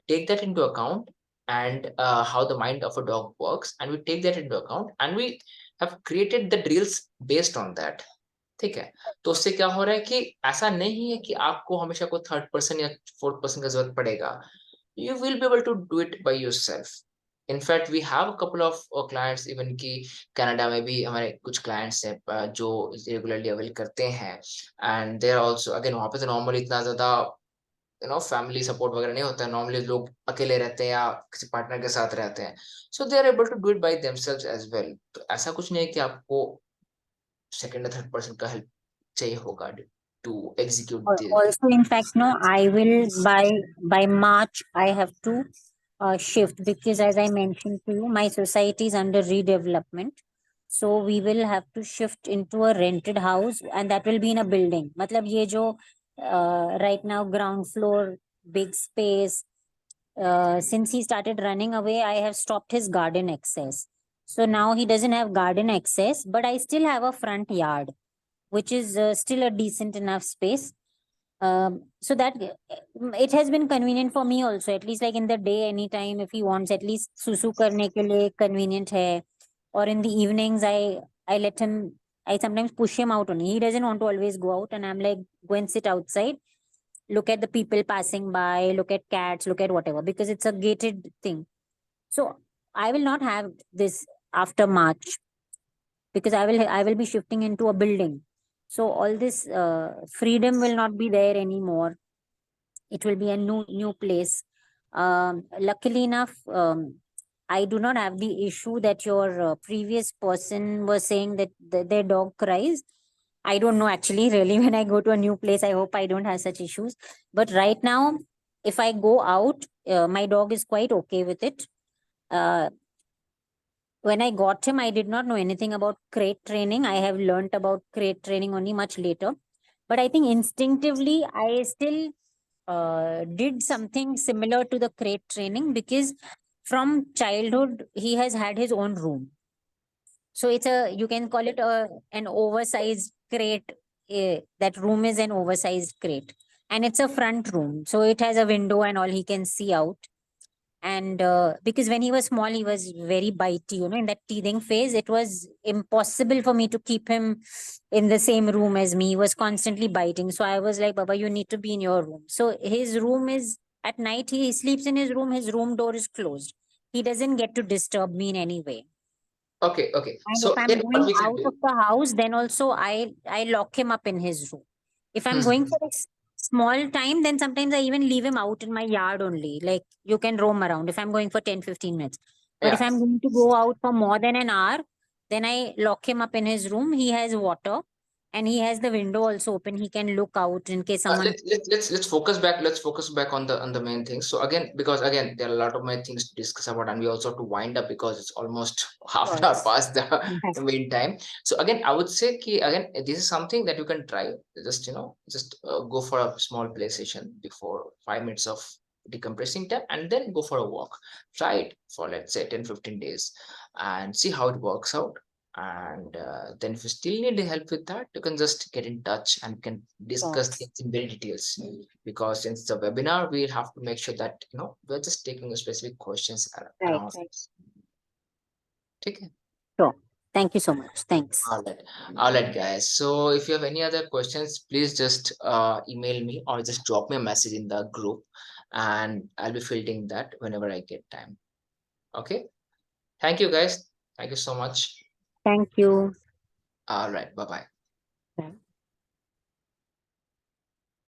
take that into account, and how the mind of a dog works, and we take that into account, and we have created the drills based on that. ठीक है, तो उससे क्या हो रहा है कि ऐसा नहीं है कि आपको हमेशा कोई थर्ड पर्सन या फोर्थ पर्सन का जरूरत पड़ेगा, you will be able to do it by yourself. In fact we have a couple of clients, even कि कनाडा में भी हमारे कुछ क्लाइंट्स हैं जो रेगुलरली अवेल करते हैं, एंड देयर आल्सो अगेन वहां पे तो नॉर्मली इतना ज्यादा फैमिली सपोर्ट वगैरह नहीं होता है, नॉर्मली लोग अकेले रहते हैं या किसी पार्टनर के साथ रहते हैं, so they are able to do it by themselves as well. तो ऐसा कुछ नहीं है कि आपको सेकंड या थर्ड पर्सन का हेल्प चाहिए होगा to execute this. Also, in fact, no, I will by March I have to shift, because as I mentioned to you, my society is under redevelopment. So we will have to shift into a rented house, and that will be in a building. मतलब ये जो right now ground floor, big space. Since he started running away, I have stopped his garden access. So now he doesn't have garden access, but I still have a front yard, which is still a decent enough space. So that it has been convenient for me also, at least like in the day, anytime if he wants at least susu karne ke liye convenient hai. Or in the evenings, I let him, I sometimes push him out only. He doesn't want to always go out, and I'm like, go and sit outside, look at the people passing by, look at cats, look at whatever, because it's a gated thing. So I will not have this after March, because I will be shifting into a building. So all this freedom will not be there anymore. It will be a new place. Luckily enough, I do not have the issue that your previous person was saying that their dog cries. I don't know actually, really, when I go to a new place, I hope I don't have such issues. But right now, if I go out, my dog is quite okay with it. Uh, when I got him, I did not know anything about crate training. I have learnt about crate training only much later. But I think instinctively, I still did something similar to the crate training because from childhood, he has had his own room. So it's you can call it an oversized crate. That room is an oversized crate. And it's a front room. So it has a window and all, he can see out. And because when he was small, he was very bitey, in that teething phase. It was impossible for me to keep him in the same room as me. He was constantly biting. So I was like, Baba, you need to be in your room. So his room is at night, he sleeps in his room door is closed. He doesn't get to disturb me in any way. Okay, okay. And if So I'm again, what going we can out of do. the house, then also I lock him up in his room. If I'm going Hmm. for a small time, then sometimes I even leave him out in my yard only. Like you can roam around if I'm going for 10-15 minutes. But if Yeah. I'm going to go out for more than an hour, then I lock him up in his room. He has water and he has the window also open. He can look out in case someone. Let's focus back. Let's focus back on the main things. So again, because again, there are a lot of main things to discuss about, and we also have to wind up because it's almost half an hour Course. past the main time. So again, I would say, again, this is something that you can try. Just just go for a small play session before 5 minutes of decompressing time, and then go for a walk. Try it for, let's say, 10-15 days, and see how it works out. And then if you still need help with that, you can just get in touch and can discuss Course. things in very details, because since the webinar, we have to make sure that we're just taking specific questions Right, around. right. Okay. Sure. Thank you so much. Thanks. All right, guys, so if you have any other questions, please just email me or just drop me a message in the group, and I'll be fielding that whenever I get time. Okay, thank you, guys. Thank you so much. Thank you. All right, bye bye. Bye.